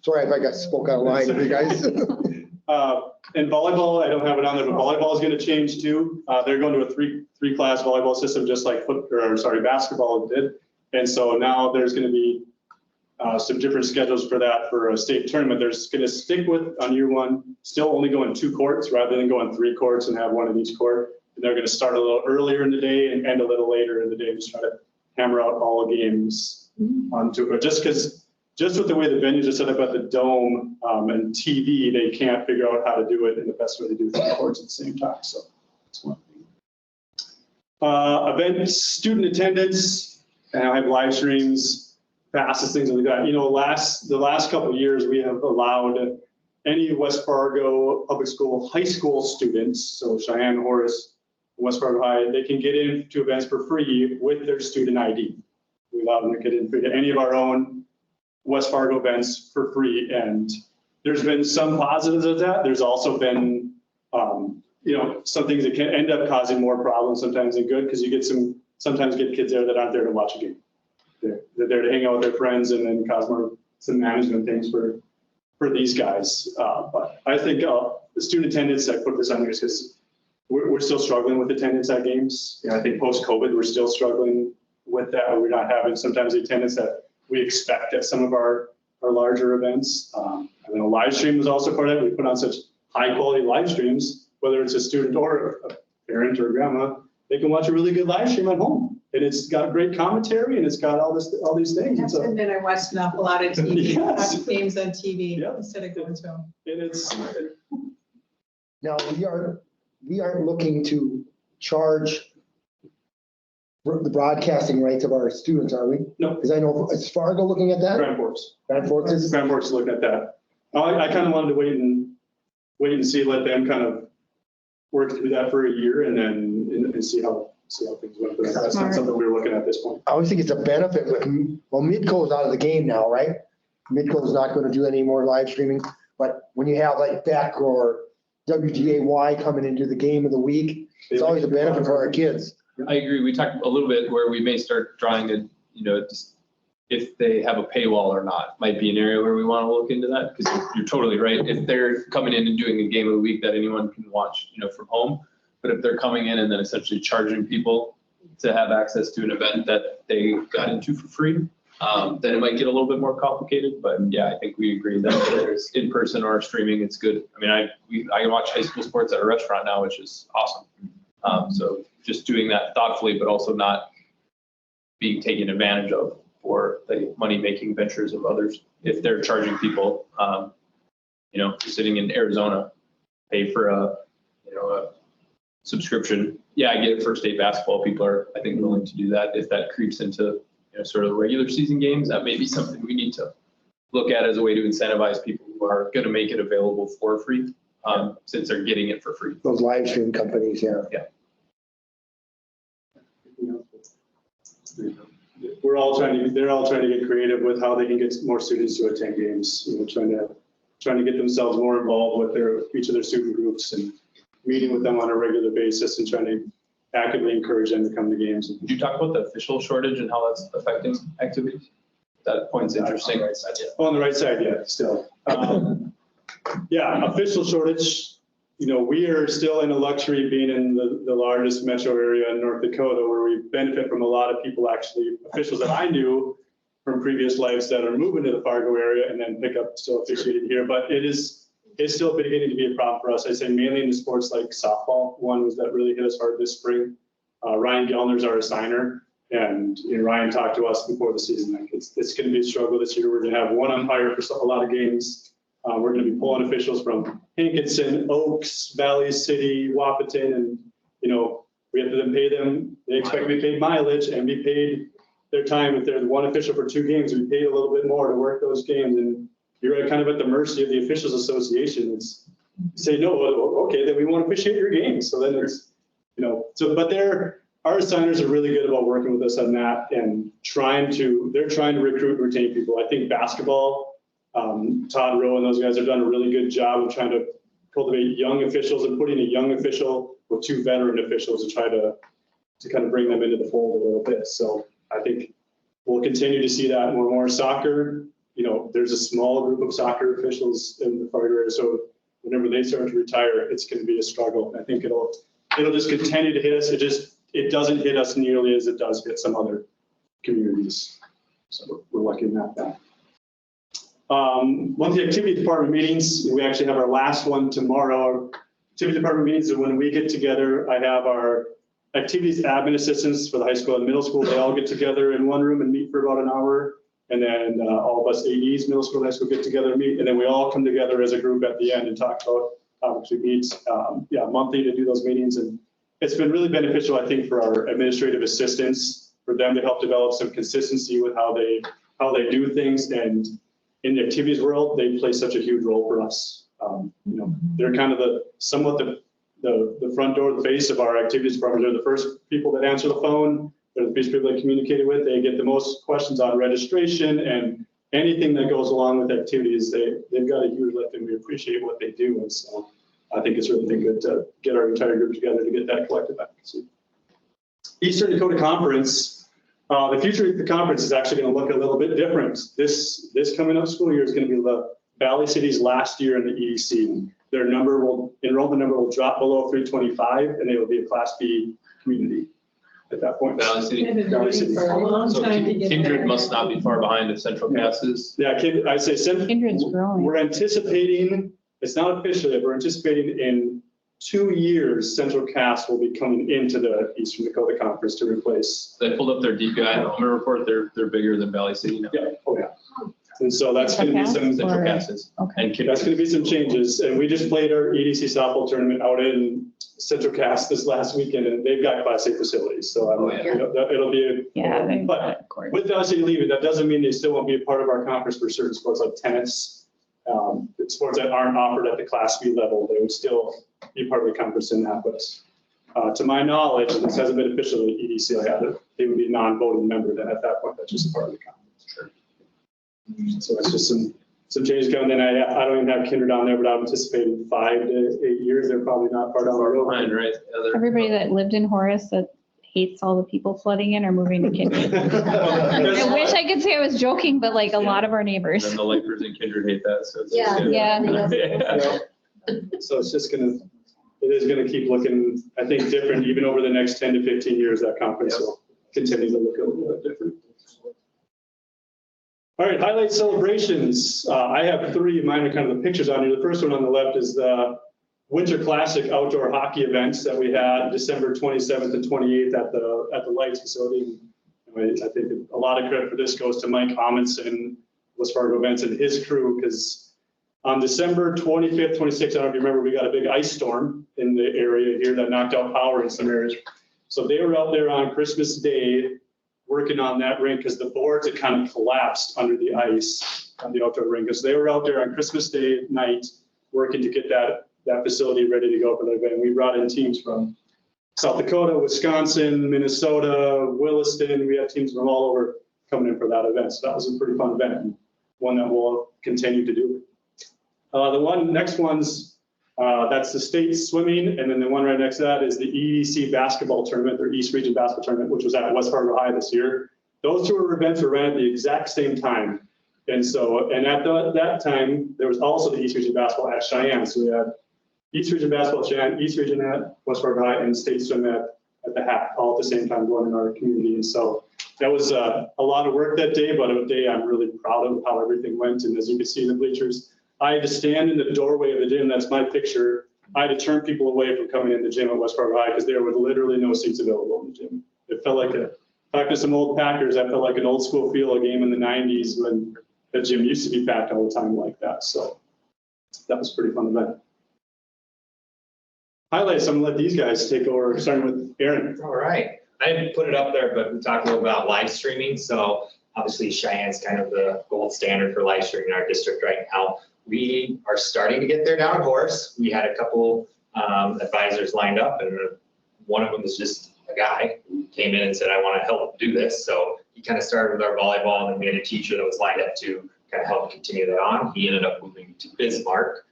Sorry if I spoke out of line, you guys. In volleyball, I don't have it on there, but volleyball is going to change too. They're going to a three class volleyball system, just like basketball did. And so now there's going to be some different schedules for that for a state tournament. They're going to stick with, on year one, still only going 2 courts rather than going 3 courts and have one in each court. And they're going to start a little earlier in the day and end a little later in the day to try to hammer out all games onto it. Just with the way the venues are set up at the Dome and TV, they can't figure out how to do it in the best way to do 3 courts at the same time. So that's one thing. Events, student attendance, and I have live streams, passes, things like that. You know, the last couple of years, we have allowed any West Fargo public school, high school students, so Cheyenne, Horace, West Fargo High, they can get into events for free with their student ID. We allow them to get in to any of our own West Fargo events for free. And there's been some positives of that. There's also been, you know, some things that can end up causing more problems sometimes than good, because you get sometimes get kids there that aren't there to watch a game. They're there to hang out with their friends and then cause some management things for these guys. But I think the student attendance, I put this on here because we're still struggling with attendance at games. You know, I think post-COVID, we're still struggling with that. We're not having sometimes the attendance that we expect at some of our larger events. And then a live stream is also part of it. We put on such high quality live streams, whether it's a student or a parent or a grandma, they can watch a really good live stream at home. And it's got great commentary and it's got all these things. I have to admit, I watched an awful lot of TV, Yes. games on TV Yep. instead of going to them. And it's, Now, we aren't looking to charge the broadcasting rights of our students, are we? No. Because I know, is Fargo looking at that? Grand Forks. Grand Forks is? Grand Forks is looking at that. I kind of wanted to wait and see, let them kind of work through that for a year and then and see how things went. But that's not something we're looking at this point. I always think it's a benefit with, well, Midco's out of the game now, right? Midco's not going to do any more live streaming, but when you have like Beck or WGAY coming into the game of the week, it's always a benefit for our kids. I agree. We talked a little bit where we may start drawing a, you know, just if they have a paywall or not, might be an area where we want to look into that, because you're totally right. If they're coming in and doing a game of the week that anyone can watch, you know, from home, but if they're coming in and then essentially charging people to have access to an event that they got into for free, then it might get a little bit more complicated. But yeah, I think we agree that whether it's in person or streaming, it's good. I mean, I watch high school sports at a restaurant now, which is awesome. So just doing that thoughtfully, but also not being taken advantage of for the money-making ventures of others. If they're charging people, you know, sitting in Arizona, pay for a subscription. Yeah, I get it for state basketball. People are, I think, willing to do that. If that creeps into, you know, sort of the regular season games, that may be something we need to look at as a way to incentivize people who are going to make it available for free, since they're getting it for free. Those live stream companies, yeah. Yeah. They're all trying to get creative with how they can get more students to attend games, you know, trying to get themselves more involved with each of their student groups and meeting with them on a regular basis and trying to actively encourage them to come to games. Did you talk about the official shortage and how that's affecting activities? That point's interesting. Oh, on the right side, yeah, still. Yeah, official shortage. You know, we are still in a luxury being in the largest metro area in North Dakota, where we benefit from a lot of people, actually, officials that I knew from previous lives that are moving to the Fargo area and then pick up still officiating here. But it's still beginning to be a problem for us. I say mainly in the sports like softball. One was that really hit us hard this spring. Ryan Gellner's our assigner. And you know, Ryan talked to us before the season. Like it's going to be a struggle this year. We're going to have one umpire for a lot of games. We're going to be pulling officials from Hankinson, Oaks, Valley City, Wahpeton, and you know, we have to then pay them. They expect to be paid mileage and be paid their time. If they're the one official for 2 games, we pay a little bit more to work those games. And you're kind of at the mercy of the officials association. It's say no, okay, then we won't officiate your games. So then it's, you know, so but our assigners are really good about working with us on that and they're trying to recruit and retain people. I think basketball, Todd Rowe and those guys have done a really good job of trying to cultivate young officials and putting a young official with 2 veteran officials to try to kind of bring them into the fold a little bit. So I think we'll continue to see that more and more. Soccer, you know, there's a small group of soccer officials in the Fargo area. So whenever they start to retire, it's going to be a struggle. I think it'll just continue to hit us. It doesn't hit us nearly as it does hit some other communities. So we're lucky in that. Monthly activity department meetings, we actually have our last one tomorrow. Our activity department meetings are when we get together. I have our activities admin assistants for the high school and middle school. They all get together in one room and meet for about an hour. And then all of us AEs, middle school, high school, get together and meet. And then we all come together as a group at the end and talk about how to meet monthly to do those meetings. And it's been really beneficial, I think, for our administrative assistants, for them to help develop some consistency with how they do things. And in the activities world, they play such a huge role for us. They're kind of somewhat the front door, the face of our activities department. They're the first people that answer the phone. They're the first people that communicate with. They get the most questions on registration and anything that goes along with activities. They've got a huge lift, and we appreciate what they do. And so I think it's really been good to get our entire group together to get that collective advocacy. Eastern Dakota Conference. The future of the conference is actually going to look a little bit different. This coming up school year is going to be the Valley City's last year in the EDC. Their enrollment number will drop below 325, and they will be a Class B community at that point. Valley City. Valley City. For a long So time to get Kindred there. must not be far behind if Central Cass is. Yeah, I say Kindred's growing. we're anticipating, it's not official yet, we're anticipating in 2 years, Central Cass will be coming into the Eastern Dakota Conference to replace. They pulled up their DPI enrollment report. They're bigger than Valley City now. Yeah, oh yeah. And so that's going to be some, Central Or- Cass is. Okay. And Kindred. that's going to be some changes. And we just played our EDC softball tournament out in Central Cass this last weekend, and they've got Class A facilities. So Oh, yeah. it'll be, Yeah. they- But of course. with Valley City leaving, that doesn't mean they still won't be a part of our conference for certain sports like tennis. Sports that aren't offered at the Class B level, they would still be part of the conference in that. But to my knowledge, and this hasn't been officially EDC, they would be a non-voting member then at that point. That's just a part of the conference. Sure. So it's just some changes coming in. I don't even have Kindred on there, but I'm anticipating 5 to 8 years. They're probably not part of our road. Behind, right? Yeah, they're- Everybody that lived in Horace that hates all the people flooding in are moving to Kindred. I wish I could say I was joking, but like a lot of our And neighbors. then the Lakers and Kindred hate that, so it's. Yeah. Yeah. So it's just it is gonna keep looking, I think, different even over the next 10 to 15 years. That conference will continue to look a little bit different. All right, highlight celebrations. I have 3. Mine are kind of the pictures on here. The first one on the left is the Winter Classic outdoor hockey events that we had December 27th and 28th at the Lights facility. I think a lot of credit for this goes to Mike Amundsen, West Fargo Events, and his crew, because on December 25th, 26th, I don't know if you remember, we got a big ice storm in the area here that knocked out power in some areas. So they were out there on Christmas Day working on that rink because the boards had kind of collapsed under the ice on the outdoor rink. So they were out there on Christmas Day night working to get that facility ready to go for the event. We brought in teams from South Dakota, Wisconsin, Minnesota, Williston. We had teams from all over coming in for that event. So that was a pretty fun event, and one that we'll continue to do. The next one's, that's the state swimming, and then the one right next to that is the EDC basketball tournament, their East Region basketball tournament, which was at West Fargo High this year. Those 2 events were ran at the exact same time. And at that time, there was also the East Region basketball at Cheyenne. So we had East Region basketball at Cheyenne, East Region at West Fargo High, and state swim at the HAC, all at the same time going in our community. And so that was a lot of work that day, but a day I'm really proud of how everything went. And as you can see in the bleachers, I had to stand in the doorway of the gym. That's my picture. I had to turn people away from coming in the gym at West Fargo High because there were literally no seats available in the gym. It felt like talking to some old Packers, that felt like an old school feel, a game in the 90s when the gym used to be packed all the time like that. So that was a pretty fun event. Highlights, I'm gonna let these guys take over, starting with Aaron. All right. I didn't put it up there, but we talked a little about live streaming. So obviously Cheyenne's kind of the gold standard for live streaming in our district right now. We are starting to get there down at Horace. We had a couple advisors lined up, and one of them is just a guy who came in and said, I want to help do this. So he kind of started with our volleyball, and then we had a teacher that was lined up to kind of help continue that on. He ended up moving to Bismarck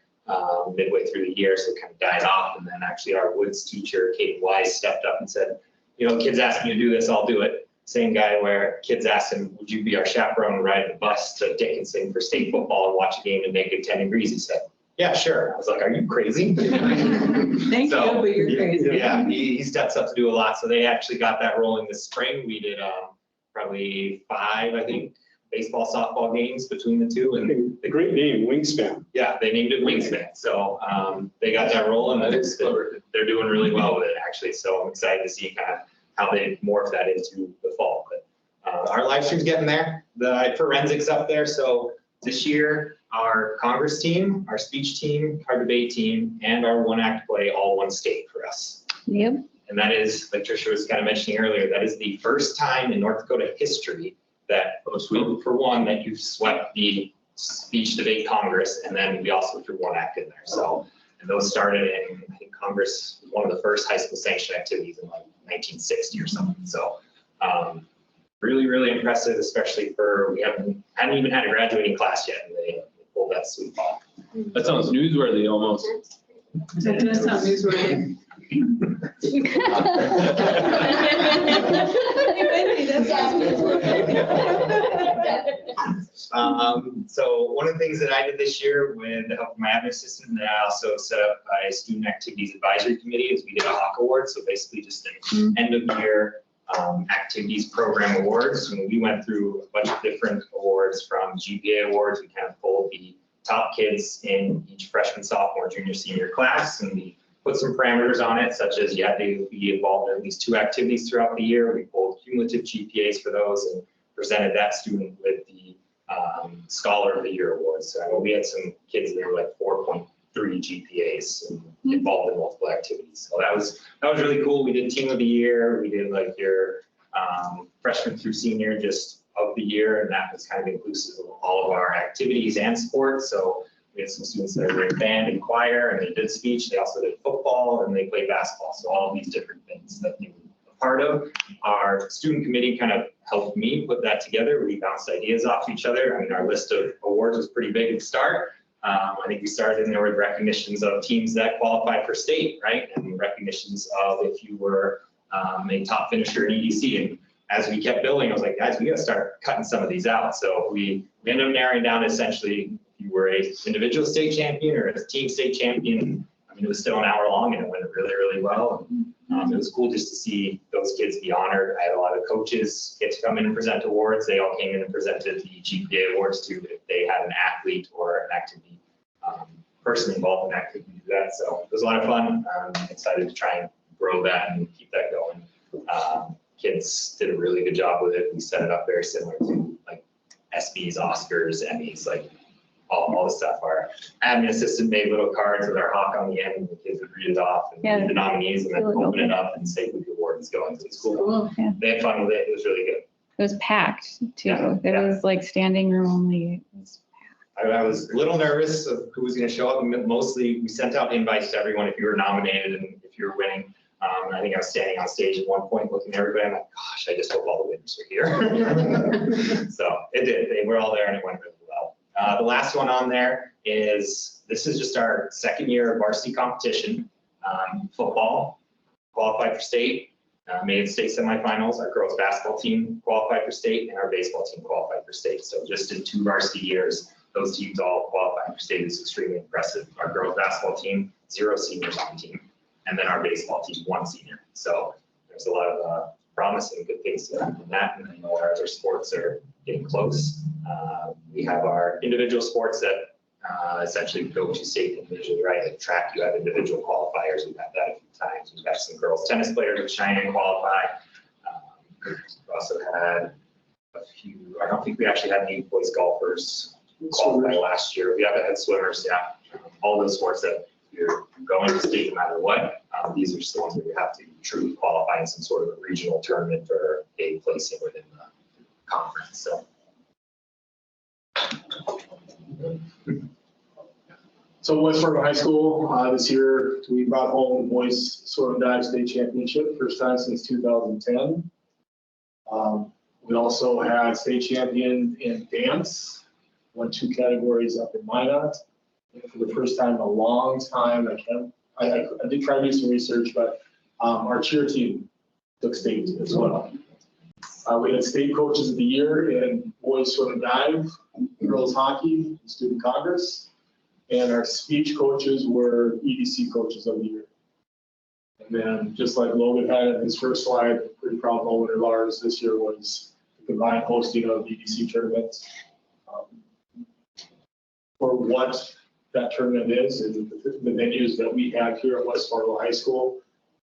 midway through the year, so it kind of died off. And then actually our Woods teacher, Katie Wise, stepped up and said, kids ask me to do this, I'll do it. Same guy where kids asked him, would you be our chaperone and ride the bus to Dickinson for state football and watch a game in negative 10 degrees? He said, yeah, sure. I was like, are you crazy? Thank you, but you're crazy. Yeah, he steps up to do a lot. So they actually got that rolling this spring. We did probably 5, I think, baseball, softball games between the two. And A great name, Wingspan. yeah, they named it Wingspan. So they got that rolling and they're doing really well with it, actually. So I'm excited to see kind of how they morph that into the fall. But our live stream's getting there. The forensics up there. So this year, our Congress team, our speech team, our debate team, and our one act play all won state for us. Yep. And that is, like Tricia was kind of mentioning earlier, that is the first time in North Dakota history that, for one, that you've swept the speech debate Congress, and then we also threw one act in there. So, and those started in, I think Congress was one of the first high school sanctioned activities in like 1960 or something. So, really, really impressive, especially for, we hadn't even had a graduating class yet, and they pulled that sweep off. That sounds newsworthy almost. That does sound newsworthy. So one of the things that I did this year with the help of my admin assistant, and I also set up a student activities advisory committee, is we did a Hawk Award. So basically just an end of year activities program awards. And we went through a bunch of different awards, from GPA awards. We kind of pulled the top kids in each freshman, sophomore, junior, senior class, and we put some parameters on it, such as you had to be involved in at least 2 activities throughout the year. We pulled cumulative GPAs for those and presented that student with the Scholar of the Year award. So we had some kids that were like 4.3 GPAs and involved in multiple activities. So that was really cool. We did team of the year. We did like your freshman through senior just of the year, and that was kind of inclusive of all of our activities and sports. So we had some students that were in band and choir, and they did speech. They also did football, and they played basketball. So all of these different things that they were a part of. Our student committee kind of helped me put that together. We bounced ideas off each other. I mean, our list of awards was pretty big to start. I think we started in there with recognitions of teams that qualified for state, right? And recognitions of if you were a top finisher in EDC. And as we kept building, I was like, guys, we got to start cutting some of these out. So we ended up narrowing down essentially, if you were a individual state champion or a team state champion. I mean, it was still an hour long, and it went really, really well. It was cool just to see those kids be honored. I had a lot of coaches get to come in and present awards. They all came in and presented the GPA awards too, if they had an athlete or an activity person involved in activity do that. So it was a lot of fun. I'm excited to try and grow that and keep that going. Kids did a really good job with it. We set it up very similar to like SBs, Oscars, Emmys, like all the stuff. Our admin assistant made little cards with our hawk on the end, and the kids would read it off and read the nominees, and then open it up and say who the award is going to. It's cool. Yeah. They had fun with it. It was really good. It was packed too. Yeah, There was like standing room only. It was I was a little nervous of who was going to show up. Mostly, we sent out invites to everyone if you were nominated and if you were winning. I think I was standing on stage at one point looking at everybody. I'm like, gosh, I just hope all the winners are here. So it did. They were all there, and it went really well. The last one on there is, this is just our second year of varsity competition. Football qualified for state, made state semifinals. Our girls basketball team qualified for state, and our baseball team qualified for state. So just in 2 varsity years, those teams all qualified for state. Is extremely impressive. Our girls basketball team, 0 seniors on the team, and then our baseball team, 1 senior. So there's a lot of promise and good things to happen from that. And I know our other sports are getting close. We have our individual sports that essentially go to state individually, right? Like track, you have individual qualifiers. We've had that a few times. We've got some girls tennis players with Cheyenne qualify. We've also had a few, I don't think we actually had any boys golfers qualify last year. We haven't had swimmers, yeah. All those sports that you're going to state no matter what. These are just the ones where you have to truly qualify in some sort of a regional tournament or a placing within the conference. So West Fargo High School, this year, we brought home boys swim and dive state championship, first time since 2010. We also had state champion in dance, won 2 categories up in Minot. And for the first time in a long time, I did try to do some research, but our cheer team took state as well. We had state coaches of the year in boys swim and dive, girls hockey, student congress, and our speech coaches were EDC coaches of the year. And then just like Logan had in his first slide, pretty proud moment of ours this year was the combined hosting of EDC tournaments. For what that tournament is and the venues that we have here at West Fargo High School,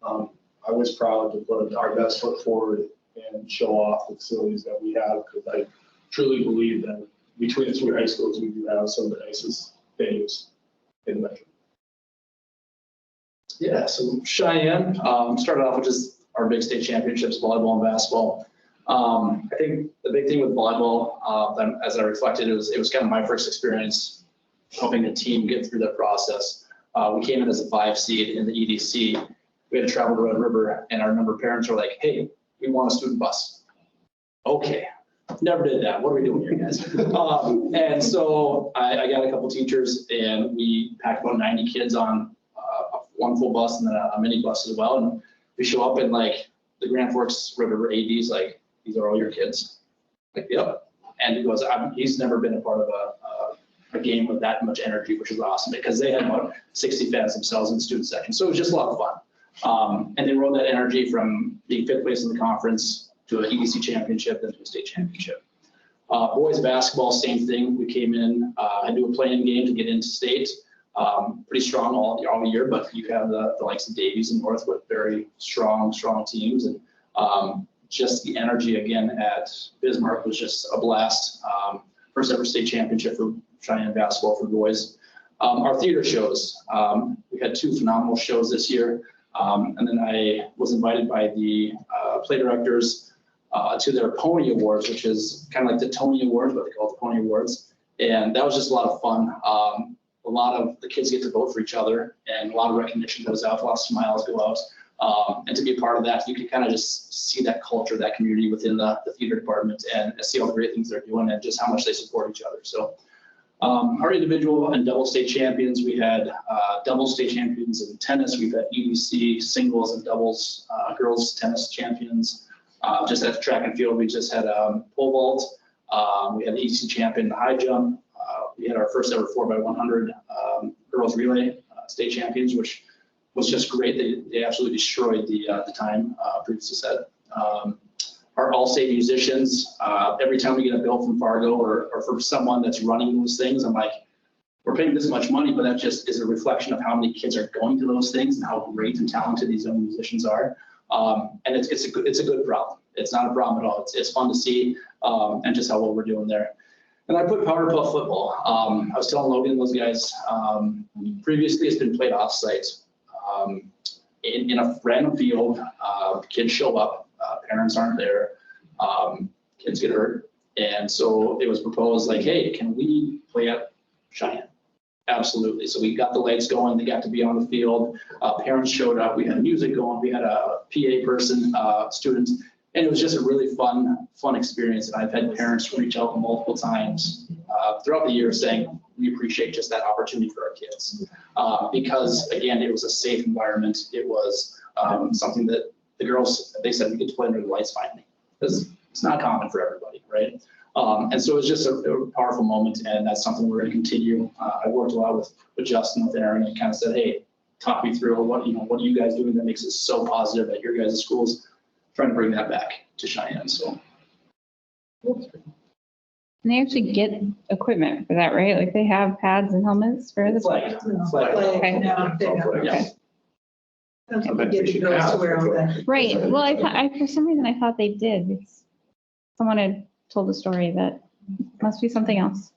I was proud to put our best foot forward and show off the facilities that we have, because I truly believe that between the three high schools, we do have some of the nicest venues in the metro. Yeah, so Cheyenne started off with just our big state championships, volleyball and basketball. I think the big thing with volleyball, as I reflected, it was kind of my first experience helping a team get through that process. We came in as a 5 seed in the EDC. We had to travel to Red River, and I remember parents were like, "Hey, we want a student bus." Okay, never did that. What are we doing here, guys? And so I got a couple teachers, and we packed about 90 kids on one full bus and then a mini bus as well. And we show up, and like the Grand Forks Red River AD's like, "These are all your kids?" Like, yep. And he goes, he's never been a part of a game with that much energy, which is awesome, because they had about 60 fans themselves in the student section. So it was just a lot of fun. And they rode that energy from being 5th place in the conference to an EDC championship, then to a state championship. Boys basketball, same thing. We came in and do a playing game to get into state. Pretty strong all year, but you have the likes of Davies and Northwood, very strong teams. And just the energy again at Bismarck was just a blast. First ever state championship for Cheyenne basketball for boys. Our theater shows, we had 2 phenomenal shows this year. And then I was invited by the play directors to their Pony Awards, which is kind of like the Tony Awards, but they call it the Pony Awards. And that was just a lot of fun. A lot of the kids get to vote for each other, and a lot of recognition goes out, a lot of smiles go out. And to be a part of that, you can kind of just see that culture, that community within the theater department, and see all the great things they're doing and just how much they support each other. So our individual and double state champions, we had double state champions in tennis. We've had EDC singles and doubles girls tennis champions. Just at track and field, we just had pole vault. We had the EDC champion in the high jump. We had our first ever 4x100 girls relay state champions, which was just great. They absolutely destroyed the time previously set. Our all-state musicians, every time we get a bill from Fargo or for someone that's running those things, I'm like, we're paying this much money, but that just is a reflection of how many kids are going to those things and how great and talented these young musicians are. And it's a good problem. It's not a problem at all. It's fun to see and just how well we're doing there. And I put Powder Puff football. I was telling Logan, those guys, previously it's been played off-site. In a random field, kids show up, parents aren't there, kids get hurt. And so it was proposed like, hey, can we play at Cheyenne? Absolutely. So we got the lights going, they got to be on the field, parents showed up, we had music going, we had a PA person, students, and it was just a really fun experience. And I've had parents reach out multiple times throughout the year saying, we appreciate just that opportunity for our kids. Because again, it was a safe environment. It was something that the girls, they said, we get to play under the lights finally. Because it's not common for everybody, right? And so it was just a powerful moment, and that's something we're going to continue. I worked a lot with Justin, with Aaron, and kind of said, hey, talk me through what are you guys doing that makes it so positive at your guys' schools, trying to bring that back to Cheyenne. So. And they actually get equipment for that, right? Like they have pads and helmets for the. Flag. Okay. Yeah. I don't think we get the girls to wear all that. Right. Well, for some reason I thought they did. Because someone had told a story that must be something else.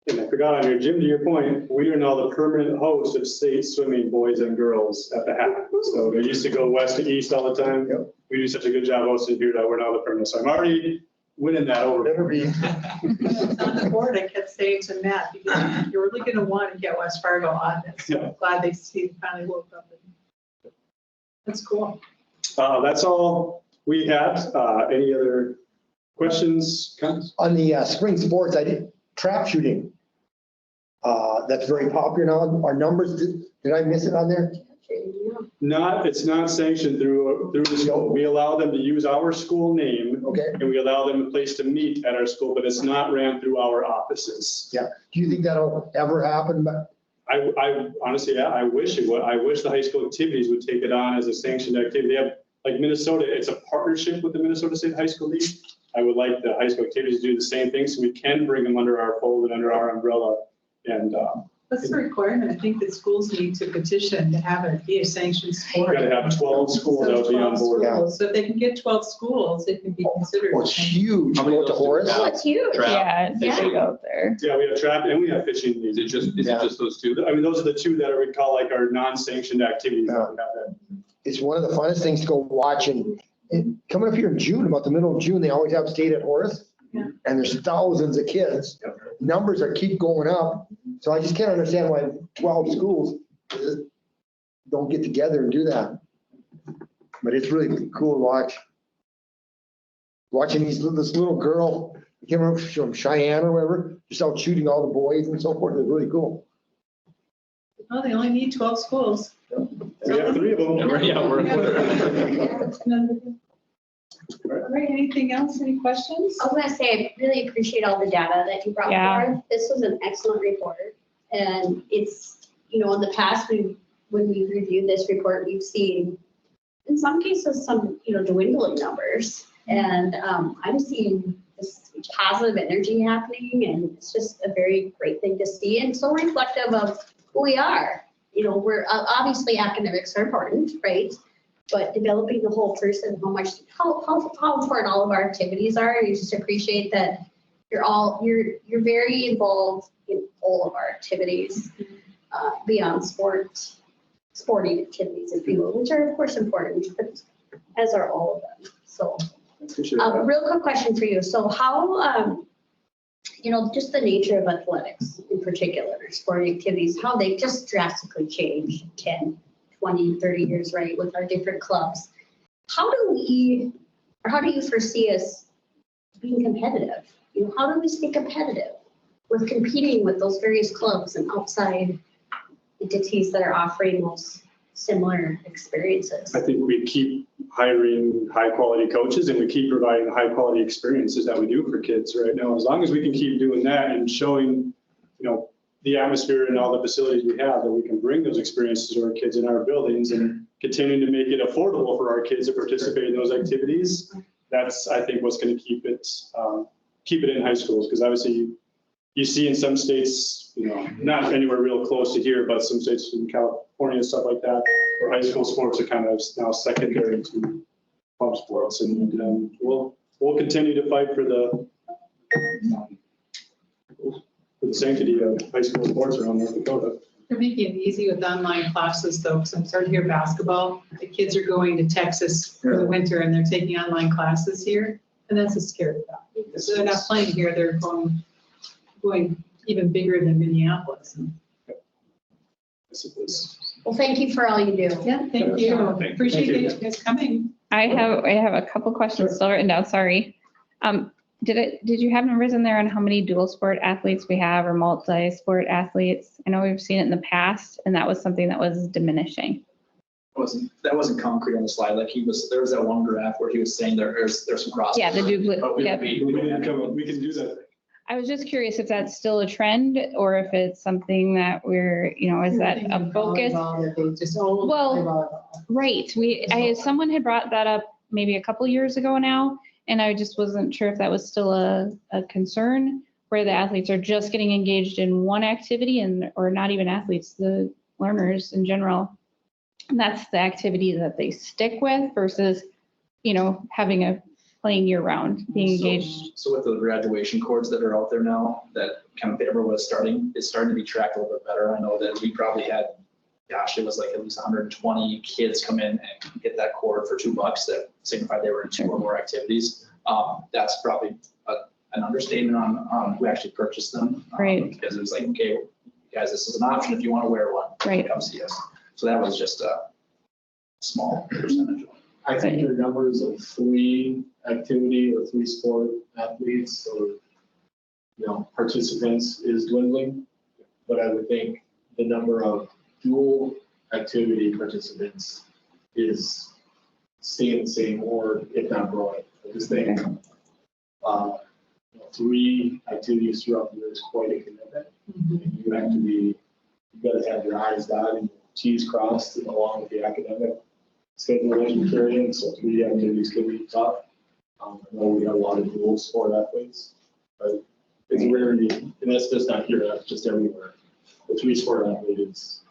And I forgot on your, Jim, to your point, we are now the permanent host of state swimming boys and girls at the hat. So they used to go west to east all the time. Yep. We do such a good job hosting here that we're now the permanent. So I'm already winning that over. Never be. On the board, I kept saying to Matt, because you're really going to want to get West Fargo on this. So I'm glad they finally woke up. That's cool. That's all we had. Any other questions, comments? On the spring sports, I did trap shooting. That's very popular now. Our numbers, did I miss it on there? It's not sanctioned through the school. We allow them to use our school name. Okay. And we allow them a place to meet at our school, but it's not ran through our offices. Yeah. Do you think that'll ever happen? I honestly, yeah, I wish it would. I wish the high school activities would take it on as a sanctioned activity. They have, like Minnesota, it's a partnership with the Minnesota State High School League. I would like the high school activities to do the same thing, so we can bring them under our fold and under our umbrella. And That's the requirement. I think that schools need to petition to have it be a sanctioned we sport. got to have 12 schools that would be on 12 board. schools. So if they can get 12 schools, it can be considered. Well, it's huge. How many Go of to those do we Horace. Oh, it's huge. Yeah, it's Yeah. big out there. Yeah, we have trap and we have fishing. Is it just those two? I mean, those are the two that are, we call like our non-sanctioned activities. that we have that. It's one of the funnest things to go watch, and coming up here in June, about the middle of June, they always have state at Horace. Yeah. And there's thousands of kids. Numbers are keep going up. So I just can't understand why 12 schools don't get together and do that. But it's really cool to watch. Watching this little girl, I can't remember if she's from Cheyenne or whatever, just out shooting all the boys and so forth. It's really cool. Well, they only need 12 schools. We have 3 of them. Yeah, All right, anything else? Any questions? I was gonna say, I really appreciate all the data that you brought Yeah. forth. This was an excellent report. And it's, in the past, when we've reviewed this report, we've seen, in some cases, some, dwindling numbers. And I'm seeing this positive energy happening, and it's just a very great thing to see, and so reflective of who we are. We're, obviously academics are important, right? But developing the whole person, how important all of our activities are. And you just appreciate that you're very involved in all of our activities, beyond sporting activities, if you will, which are of course important, but as are all of them. So, real quick question for you. So how, just the nature of athletics in particular, sporting activities, how they just drastically changed 10, 20, 30 years, right, with our different clubs. How do you foresee us being competitive? How do we stay competitive with competing with those various clubs and outside entities that are offering those similar experiences? I think we keep hiring high-quality coaches and we keep providing the high-quality experiences that we do for kids right now. As long as we can keep doing that and showing, the atmosphere and all the facilities we have, that we can bring those experiences to our kids in our buildings and continue to make it affordable for our kids to participate in those activities. That's, I think, what's going to keep it in high schools. Because obviously you see in some states, not anywhere real close to here, but some states in California and stuff like that, where high school sports are kind of now secondary to club sports. And we'll continue to fight for the sanctity of high school sports around North Dakota. They're making it easy with online classes though, because I'm starting to hear basketball. The kids are going to Texas for the winter and they're taking online classes here. And that's a scary thought. So they're not playing here, they're going even bigger than Minneapolis. Well, thank you for all you do. Yeah, thank you. Appreciate you guys coming. I have a couple questions still written down, sorry. Did you have numbers in there on how many dual sport athletes we have or multi-sport athletes? I know we've seen it in the past and that was something that was diminishing. That wasn't concrete on the slide. Like there was that one graph where he was saying there's some crossover. Yeah, the duplicate. But we can do that. I was just curious if that's still a trend or if it's something that we're, is that a focus? Well, right. Someone had brought that up maybe a couple years ago now, and I just wasn't sure if that was still a concern where the athletes are just getting engaged in one activity or not even athletes, the learners in general. And that's the activity that they stick with versus, having playing year round, being engaged. So with the graduation courts that are out there now, that kind of everyone was it's starting to be tracked a little bit better. I know that we probably had, it was like at least 120 kids come in and get that cord for $2 that signified they were in 2 or more activities. That's probably an understatement on who actually purchased them. Right. Because it was like, okay, guys, this is an option if you want to wear one. Right. Come see us. So that was just a small percentage. I think your numbers of 3 activity or 3 sport athletes or, participants is dwindling. But I would think the number of dual activity participants is staying the same or if not growing. I just think 3 activities throughout the year is quite a commitment. And you have to you've got to have your I's dotted and T's crossed along with the academic schedule that you carry in. So 3 activities can be tough. I know we have a lot of dual sport athletes, but it's rarely, and that's just not here, that's just everywhere. The 3-sport athlete is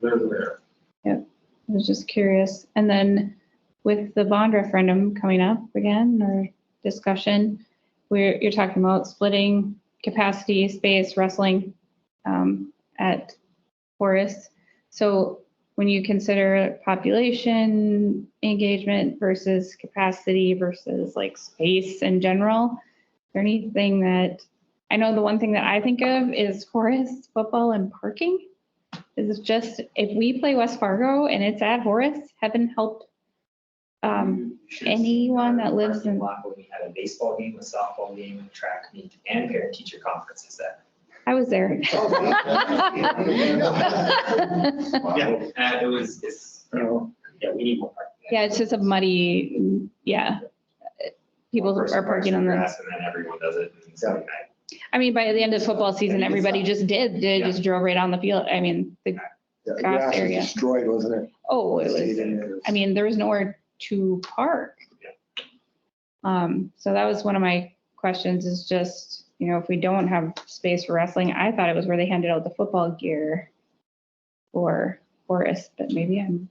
very rare. I was just curious. And then with the bond referendum coming up again, or discussion, you're talking about splitting capacity, space, wrestling at Horace. So when you consider population engagement versus capacity versus like space in general, is there anything that, I know the one thing that I think of is Horace football and parking. Is it just, if we play West Fargo and it's at Horace, heaven help anyone that lives in. When we had a baseball game, a softball game, a track meet, and parent-teacher conferences that. I was there. Yeah, and it was, yeah, we need more parking. Yeah, it's just a muddy, yeah. People One person are parking parks on in the, grass And then everyone does it. And so I mean, by the end of football season, everybody just did, they just drove right on the field. I mean, the The grass grass was area. destroyed, wasn't it? Oh, it was, I mean, there was nowhere to park. So that was one of my questions is just, you know, if we don't have space for wrestling, I thought it was where they handed out the football gear for Horace, but maybe I'm,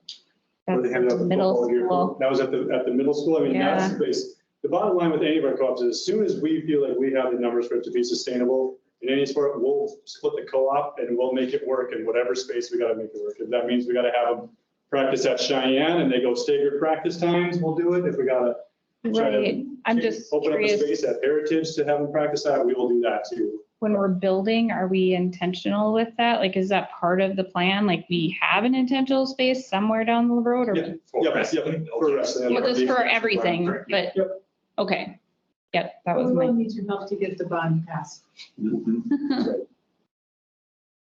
Where they handed out that's the middle football gear. school. That was at the middle school. I mean, that's the base. The bottom line with any of our co-ops is as soon as we feel like we have the numbers for it to be sustainable in any sport, we'll split the co-op and we'll make it work in whatever space we gotta make it work. If that means we gotta have them practice at Cheyenne and they go staggered practice times, we'll do it. If we gotta try to Right, I'm just open up a curious, space at Heritage to have them practice at, we will do that too. when we're building, are we intentional with that? Like, is that part of the plan? Like, we have an intentional space somewhere down the road or? Yeah, for wrestling. Well, just for everything, but, Yep. okay. Yep, that was We my. will need your help to get the bond passed.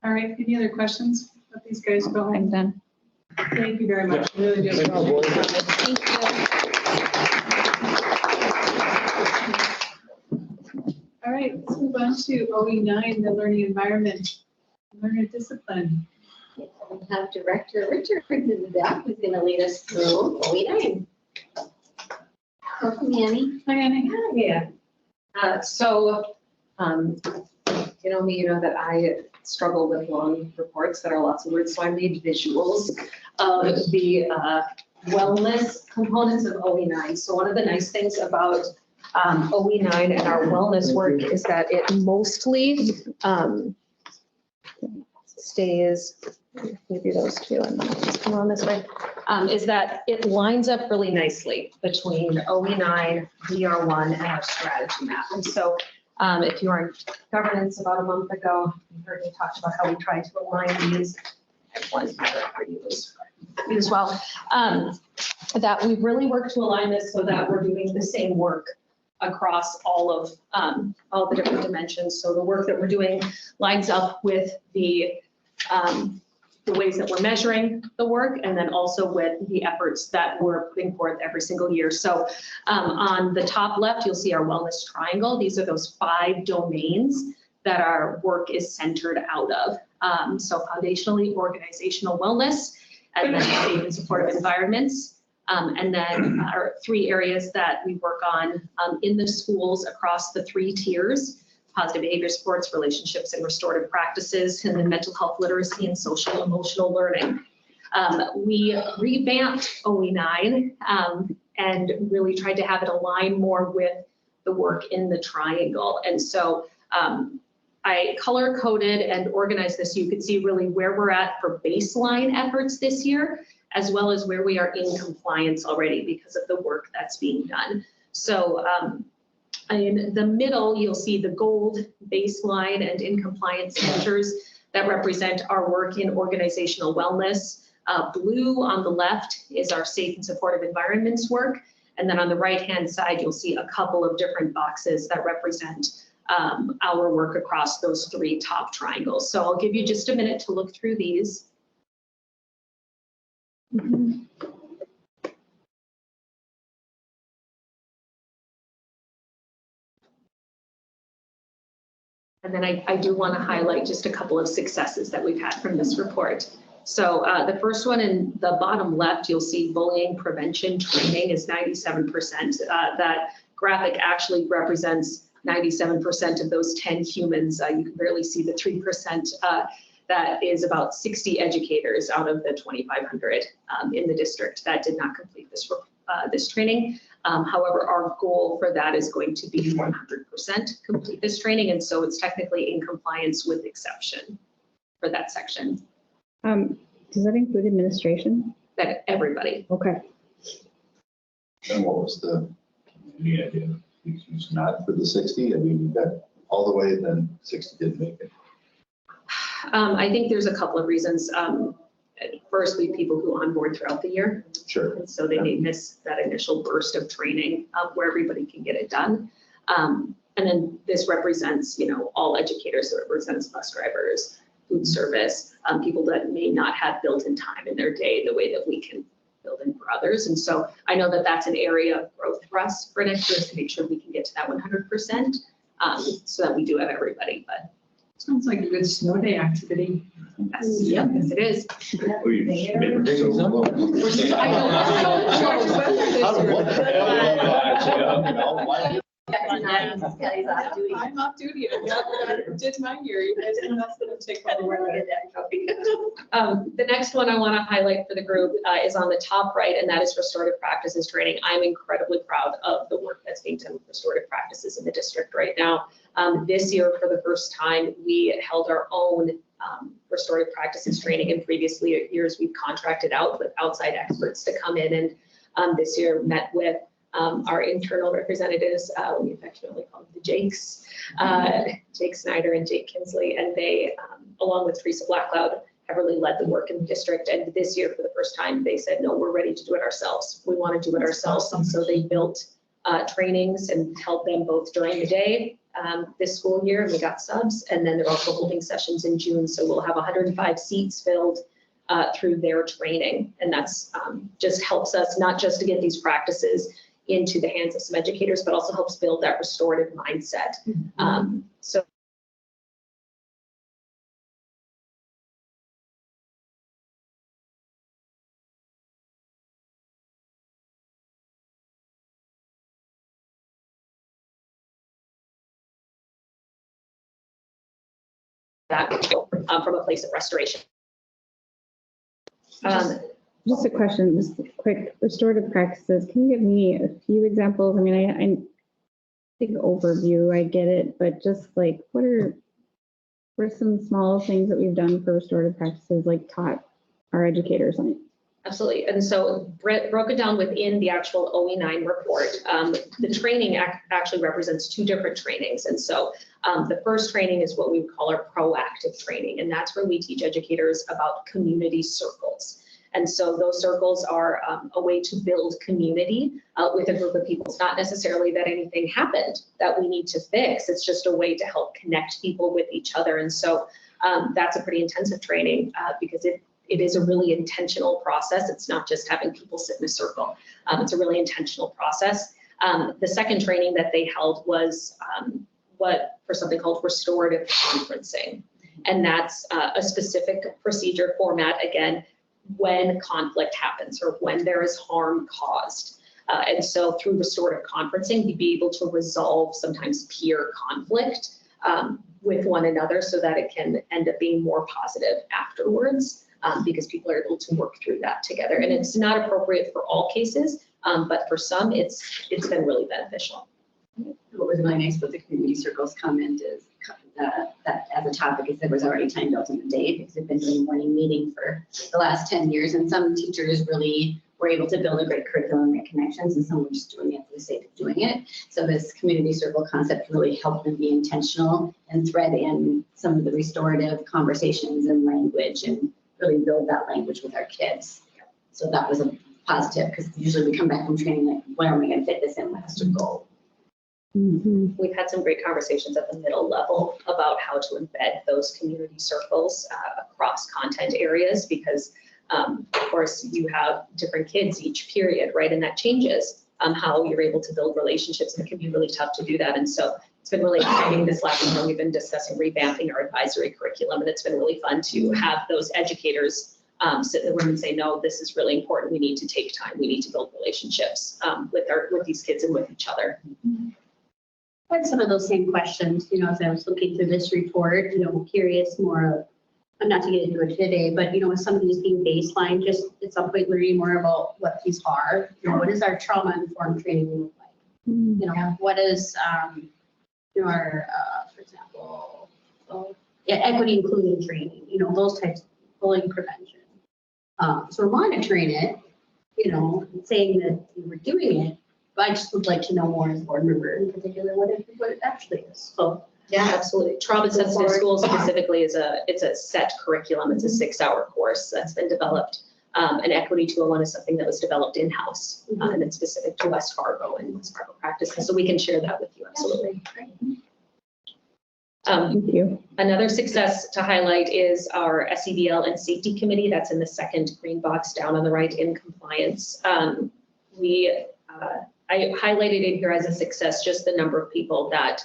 All right, any other questions? Let these guys go I'm home. done. Thank you very much. Really do. Thank you. All right, let's move on to OE9, the learning environment, learner discipline. We have Director Richard in the back who's going to lead us through OE9. Welcome, Annie. Hi, Annie. Yeah. You know me, you know that I struggle with long reports that are lots of words, so I made visuals of the wellness components of OE9. So one of the nice things about OE9 and our wellness work is that it mostly stays, maybe those two, and just come on this way, is that it lines up really nicely between OE9, VR1, and our strategy map. And so if you were in governance about a month ago, you heard me talk about how we tried to align these. I have one here for you as well. That we really worked to align this so that we're doing the same work across all the different dimensions. So the work that we're doing lines up with the ways that we're measuring the work, and then also with the efforts that we're putting forth every single year. So on the top left, you'll see our wellness triangle. These are those 5 domains that our work is centered out of. So foundationally, organizational wellness, and then safe and supportive environments. And then our 3 areas that we work on in the schools across the 3 tiers: positive behavior, sports, relationships, and restorative practices, and then mental health literacy and social emotional learning. We revamped OE9 and really tried to have it align more with the work in the triangle. And so I color coded and organized this. You can see really where we're at for baseline efforts this year, as well as where we are in compliance already because of the work that's being done. So in the middle, you'll see the gold baseline and in compliance centers that represent our work in organizational wellness. Blue on the left is our safe and supportive environments work. And then on the right-hand side, you'll see a couple of different boxes that represent our work across those 3 top triangles. So I'll give you just a minute to look through these. And then I do want to highlight just a couple of successes that we've had from this report. So the first one in the bottom left, you'll see bullying prevention training is 97%. That graphic actually represents 97% of those 10 humans. You can barely see the 3%. That is about 60 educators out of the 2,500 in the district that did not complete this training. However, our goal for that is going to be 100% complete this training. And so it's technically in compliance with exception for that section. Does that include administration? That everybody. Okay. And what was the idea? It's not for the 60? I mean, you got all the way and then 60 didn't make it. I think there's a couple of reasons. First, we have people who onboard throughout the year. Sure. And so they may miss that initial burst of training where everybody can get it done. And then this represents, all educators. It represents bus drivers, food service, people that may not have built-in time in their day the way that we can build in for others. And so I know that that's an area of growth for us for next year, is to make sure we can get to that 100%, so that we do have everybody. But Sounds like a good snow day activity. yes, it is. I'm off duty. I did my year. You guys can mess it and take one away. The next one I want to highlight for the group is on the top right, and that is restorative practices training. I'm incredibly proud of the work that's being done with restorative practices in the district right now. This year, for the first time, we held our own restorative practices training. In previous years, we've contracted out with outside experts to come in, and this year met with our internal representatives, we affectionately call them the Jakes, Jake Snyder and Jake Kinsley, and they, along with Teresa Blackloud, have really led the work in the district. And this year, for the first time, they said, no, we're ready to do it ourselves. We want to do it ourselves. And so they built trainings and held them both during the day this school year, and we got subs. And then they're also holding sessions in June. So we'll have 105 seats filled through their training. And that's just helps us not just to get these practices into the hands of some educators, but also helps build that restorative mindset. So that from a place of restoration. Just a question, just a quick, restorative practices. Can you give me a few examples? I mean, I think overview, I get it, but just like, what are some small things that we've done for restorative practices, like taught our educators on it? Absolutely. And so Brett broke it down within the actual OE9 report. The training actually represents two different trainings. And so the first training is what we would call our proactive training. And that's where we teach educators about community circles. And so those circles are a way to build community with a group of people. It's not necessarily that anything happened that we need to fix. It's just a way to help connect people with each other. And so that's a pretty intensive training because it is a really intentional process. It's not just having people sit in a circle. It's a really intentional process. The second training that they held was for something called restorative conferencing. And that's a specific procedure format, again, when conflict happens or when there is harm caused. And so through restorative conferencing, you'd be able to resolve sometimes peer conflict with one another so that it can end up being more positive afterwards because people are able to work through that together. And it's not appropriate for all cases, but for some, it's been really beneficial. What was really nice with the community circles comment is that as a topic is there was already time built in the day because we've been doing morning meeting for the last 10 years, and some teachers really were able to build a great curriculum and make connections, and some were just doing it for the sake of doing it. So this community circle concept really helped them be intentional and thread in some of the restorative conversations and language and really build that language with our kids. So that was a positive because usually we come back from training like, when are we going to fit this in? What's the goal? Mm-hmm. We've had some great conversations at the middle level about how to embed those community circles across content areas because, of course, you have different kids each period, right? And that changes how you're able to build relationships, and it can be really tough to do that. And so it's been really exciting this last summer. We've been discussing revamping our advisory curriculum, and it's been really fun to have those educators sit in the room and say, no, this is really important. We need to take time. We need to build relationships with these kids and with each other. I had some of those same questions, as I was looking through this report, curious more, not to get into it today, but, with some of these being baseline, just at some point learning more about what these are. What does our trauma-informed training look like? What is, our, for example, equity inclusion training, those types of bullying prevention. So we're monitoring it, saying that we're doing it, but I just would like to know more as a board member, in particular, what it actually is. So Yeah, absolutely. Trauma sensitive schools specifically it's a set curriculum. It's a 6-hour course that's been developed. And Equity 201 is something that was developed in-house and it's specific to West Fargo and West Fargo practice. And so we can share that with you, absolutely. Thank you. Another success to highlight is our SEBL and safety committee. That's in the second green box down on the right in compliance. I highlighted in here as a success just the number of people that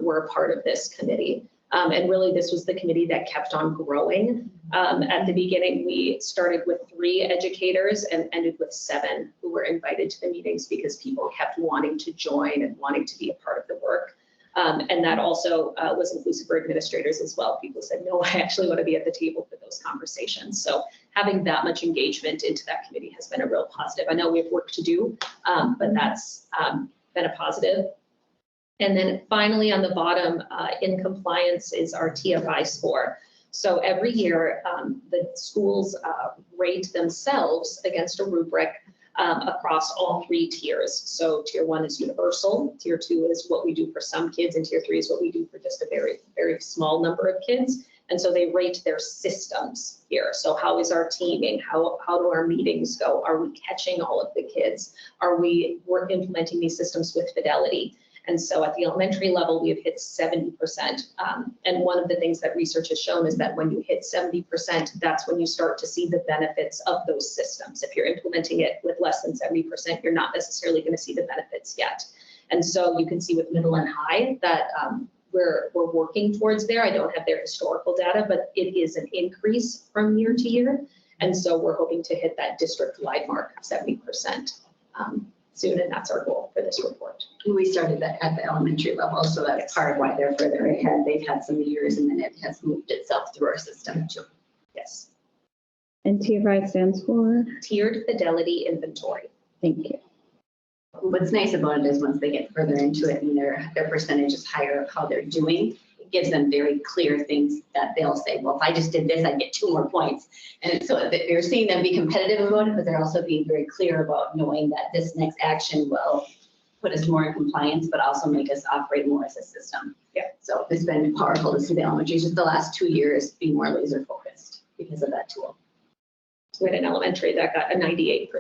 were a part of this committee. And really, this was the committee that kept on growing. At the beginning, we started with 3 educators and ended with 7 who were invited to the meetings because people kept wanting to join and wanting to be a part of the work. And that also was inclusive for administrators as well. People said, no, I actually want to be at the table for those conversations. So having that much engagement into that committee has been a real positive. I know we have work to do, but that's been a positive. And then finally on the bottom in compliance is our TFI score. So every year the schools rate themselves against a rubric across all 3 tiers. So tier 1 is universal, tier 2 is what we do for some kids, and tier 3 is what we do for just a very, very small number of kids. And so they rate their systems here. So how is our teaming? How do our meetings go? Are we catching all of the kids? We're implementing these systems with fidelity? And so at the elementary level, we have hit 70%. And one of the things that research has shown is that when you hit 70%, that's when you start to see the benefits of those systems. If you're implementing it with less than 70%, you're not necessarily going to see the benefits yet. And so you can see with middle and high that we're working towards there. I don't have their historical data, but it is an increase from year to year. And so we're hoping to hit that district-wide mark of 70%. Soon, and that's our goal for this report. We started that at the elementary level, so that's part of why they're further ahead. They've had some years and then it has moved itself through our system too. Yes. And TFI stands for? Tiered Fidelity Inventory. Thank you. What's nice about it is once they get further into it and their percentage is higher of how they're doing, it gives them very clear things that they'll say, well, if I just did this, I'd get 2 more points. And so they're seeing them be competitive about it, but they're also being very clear about knowing that this next action will put us more in compliance, but also make us operate more as a system. Yeah. So it's been powerful to see the elementary just the last 2 years be more laser focused because of that tool. We had an elementary that got a 98%,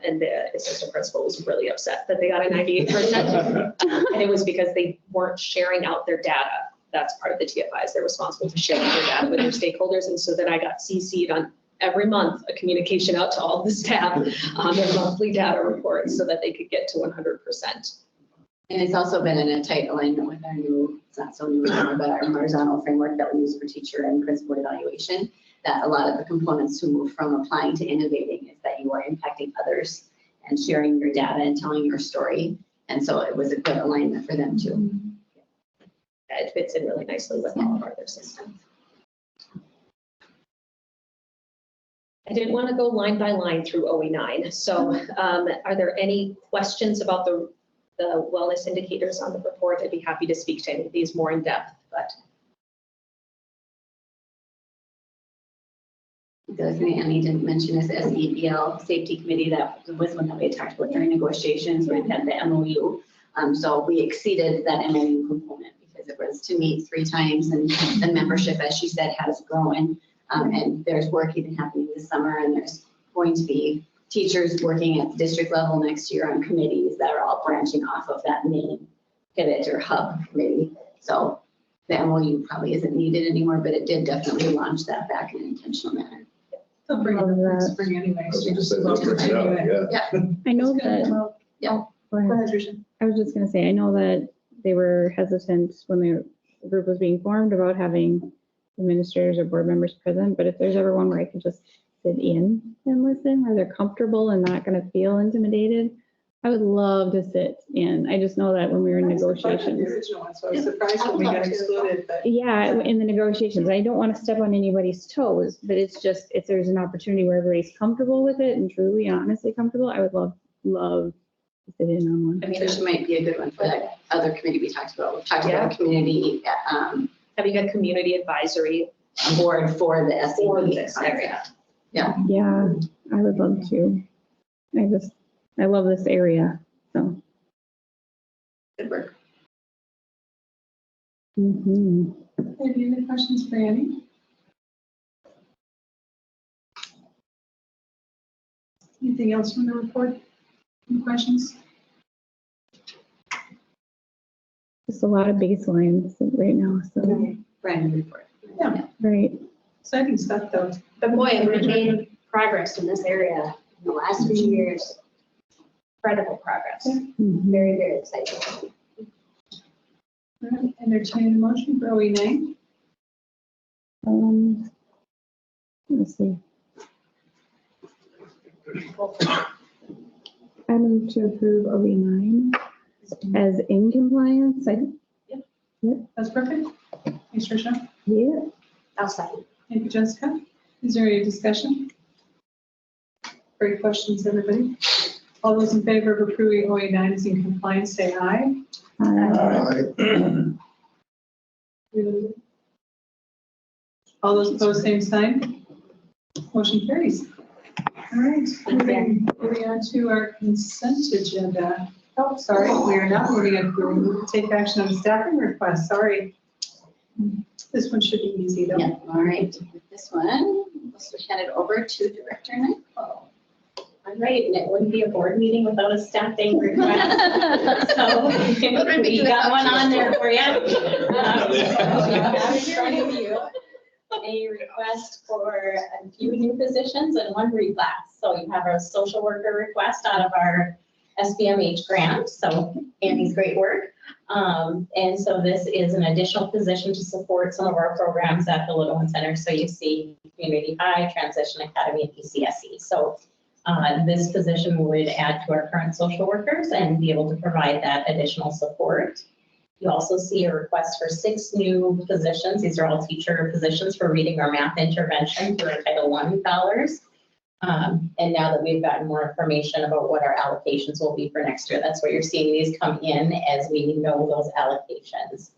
and the assistant principal was really upset that they got a 98%. And it was because they weren't sharing out their data. That's part of the TFIs. They're responsible for sharing their data with their stakeholders. And so then I got CC'd on every month a communication out to all the staff on their monthly data reports so that they could get to 100%. And it's also been in a tight alignment with our new, it's not so new anymore, but our Marzano framework that we use for teacher and principal evaluation, that a lot of the components to move from applying to innovating is that you are impacting others and sharing your data and telling your story. And so it was a good alignment for them too. It fits in really nicely with all of our other systems. I didn't want to go line by line through OE9. So are there any questions about the wellness indicators on the report? I'd be happy to speak to any of these more in depth, but. The other thing Annie didn't mention is the SEBL safety committee. That was one that we had talked about during negotiations. We've had the MOU. So we exceeded that MOU component because it was to meet 3 times, and the membership, as she said, has grown. And there's work even happening this summer, and there's going to be teachers working at the district level next year on committees that are all branching off of that main pivot or hub committee. So the MOU probably isn't needed anymore, but it did definitely launch that back in an intentional manner. They'll bring it next spring anyway. So you just They'll bring it up, anyway. yeah. I know that, Yeah. go ahead. I was just gonna say, I know that they were hesitant when the group was being formed about having administrators or board members present, but if there's ever one where I could just sit in and listen, where they're comfortable and not gonna feel intimidated, I would love to sit in. I just know that when we were in The negotiations. original one, so I was surprised when we got excluded, but. Yeah, in the negotiations, I don't want to step on anybody's toes, but it's just, if there's an opportunity where everybody's comfortable with it and truly honestly comfortable, I would love to sit in on one. I mean, this might be a good one for that other committee we talked about. We talked about a community, Having a community advisory board for the for SEP this area. Yeah, I would love to. I love this area, so. Good work. Mhm. Any other questions for Annie? Anything else from the report? Any questions? Just a lot of baselines right now, so, Brand new report. Yeah, right. exciting stuff though. But boy, we've made progress in this area in the last few years. Incredible progress. Mhm. Very, very exciting. All right, entertain a motion for OE9. Let's see. I move to approve OE9 as in compliance. That's perfect. Thanks, Tricia. Yeah. I'll second. Thank you, Jessica. Is there any discussion? Great questions, everybody. All those in favor of approving OE9 is in compliance, say aye. All those opposed, same sign. Motion carries. All right, moving on to our consent agenda. Oh, sorry, we are not moving on. We will take action on staffing requests. Sorry. This one should be easy though. Yeah, all right. With this one, let's hand it over to Director Nyquist. All right, and it wouldn't be a board meeting without a staffing request. So we got one on there for you. Have in front of you a request for a few new positions and one reclass. So you have a social worker request out of our SBMH grant. So Andy's great work. And so this is an additional position to support some of our programs at the Little One Center. So you see Community High, Transition Academy, and ECSE. So this position would add to our current social workers and be able to provide that additional support. You also see a request for 6 new positions. These are all teacher positions for reading or math intervention through our Title I dollars. And now that we've gotten more information about what our allocations will be for next year, that's where you're seeing these come in as we know those allocations.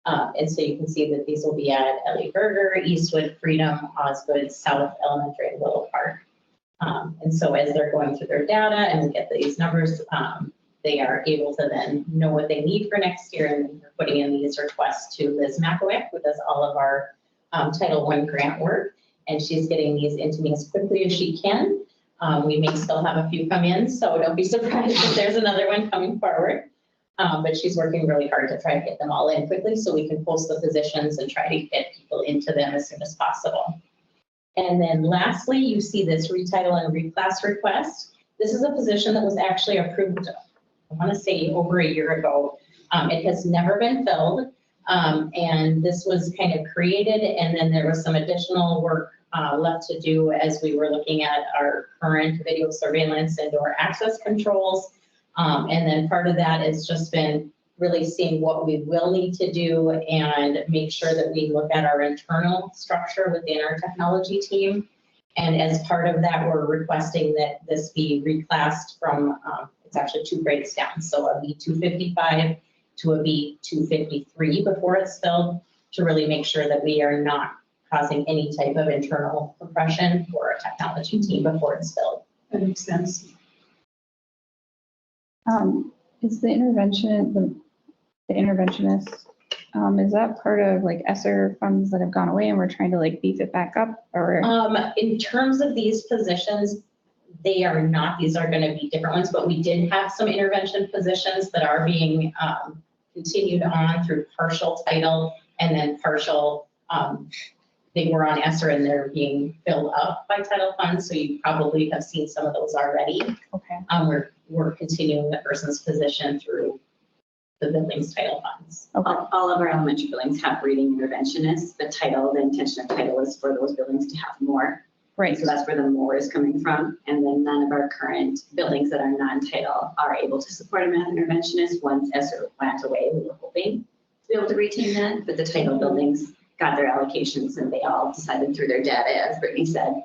And so you can see that these will be at Ellie Berger, Eastwood, Freedom, Osgood, South Elementary, and Little Park. And so as they're going through their data and we get these numbers, they are able to then know what they need for next year. And we're putting in these requests to Liz Makowick, who does all of our Title I grant work. And she's getting these into me as quickly as she can. We may still have a few come in, so don't be surprised if there's another one coming forward. But she's working really hard to try to get them all in quickly so we can post the positions and try to get people into them as soon as possible. And then lastly, you see this retitle and reclass request. This is a position that was actually approved, I want to say over a year ago. It has never been filled. And this was kind of created, and then there was some additional work left to do as we were looking at our current video surveillance and door access controls. And then part of that has just been really seeing what we will need to do and make sure that we look at our internal structure within our technology team. And as part of that, we're requesting that this be reclassed from, it's actually 2 grades down. So a B255 to a B253 before it's filled, to really make sure that we are not causing any type of internal compression for our technology team before it's filled. That makes sense. Is the intervention, the interventionist, is that part of like ESSER funds that have gone away and we're trying to like beef it back up, or? In terms of these positions, they are not, these are going to be different ones, but we did have some intervention positions that are being continued on through partial title and then partial, they were on ESSER and they're being filled up by title funds. So you probably have seen some of those already. Okay. We're continuing the person's position through the building's title funds. Okay. All of our elementary buildings have reading interventionists. The title, the intention of title is for those buildings to have more. Right. So that's where the more is coming from. And then none of our current buildings that are non-title are able to support a math interventionist. Once ESSER went away, we were hoping to be able to retain that, but the title buildings got their allocations and they all decided through their data, as Brittany said,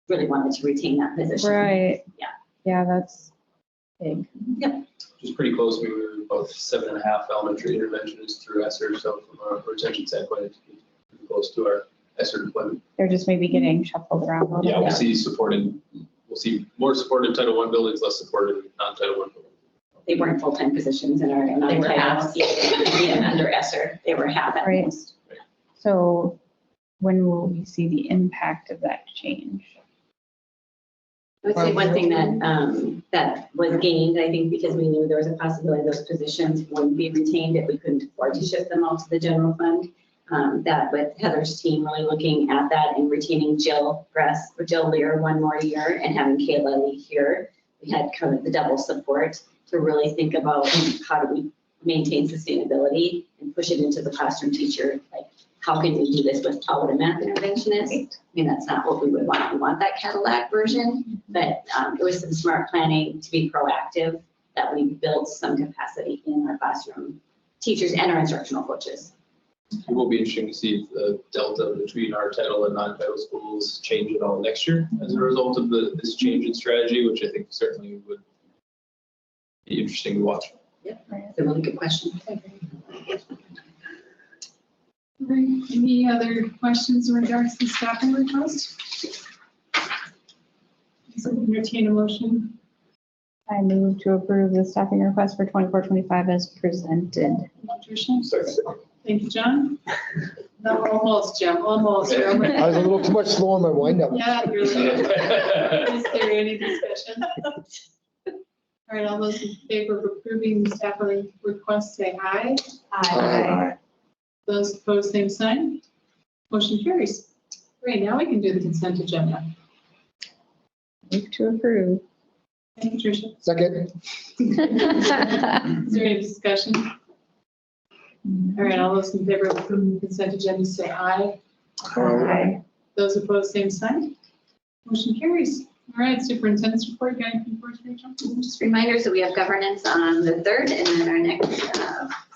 really wanted to retain that position. Right. Yeah. Yeah, that's big. Yep. Which is pretty close. We were about 7.5 elementary interventionists through ESSER, so from a retention standpoint, it's pretty close to our ESSER deployment. They're just maybe getting shuffled around a little Yeah, we'll bit. see we'll see more support in Title I buildings, less support in non-Title I buildings. They weren't full-time positions in our They were non-title. halves. Yeah, under ESSER, they were half at Right. most. So when will we see the impact of that change? I would say one thing that, that was gained, I think, because we knew there was a possibility those positions wouldn't be retained if we couldn't afford to shift them all to the general fund. That with Heather's team really looking at that and retaining Jill Lear one more year and having Kayla Lee here, we had kind of the double support to really think about how do we maintain sustainability and push it into the classroom teacher, like how can we do this without a math interventionist? I mean, that's not what we would want. We want that Cadillac version, but it was some smart planning to be proactive that we built some capacity in our classroom teachers and our instructional coaches. It will be interesting to see if the delta between our title and non-title schools change at all next year as a result of this change in strategy, which I think certainly would be interesting to watch. Yep, it's a really good question. All right, any other questions in regards to the staffing request? So entertain a motion. I move to approve the staffing request for 24-25 as presented. Patricia? Thank you, John. No, almost, Jim, almost. I was a little too much slow on my wind up. Yeah, you're right. Is there any discussion? All right, all those in favor of approving the staffing request, say aye. Aye. Those opposed, same sign. Motion carries. Great, now we can do the consent agenda. Move to approve. Thank you, Tricia. Second. Is there any discussion? All right, all those in favor of approving the consent agenda, say aye. Aye. Those opposed, same sign. Motion carries. All right, superintendent's report, got anything for us, Rachel? Just reminders that we have governance on the 3rd and then our next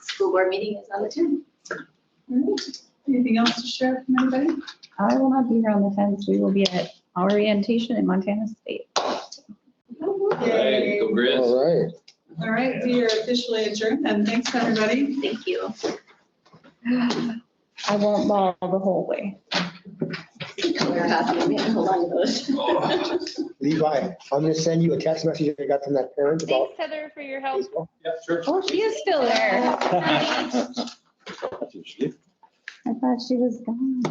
school board meeting is on the 10th. All right. Anything else to share from anybody? I will not be here on the 10th. We will be at orientation in Montana State. Right, go Grizz. All right. All right, we are officially adjourned and thanks, everybody. Thank you. I won't ball the whole way. Color copy, maybe hold on to those. Levi, I'm gonna send you a text message I got from that parent about. Thanks, Heather, for your help. Yeah, sure. Oh, she is still there. I thought she was gone.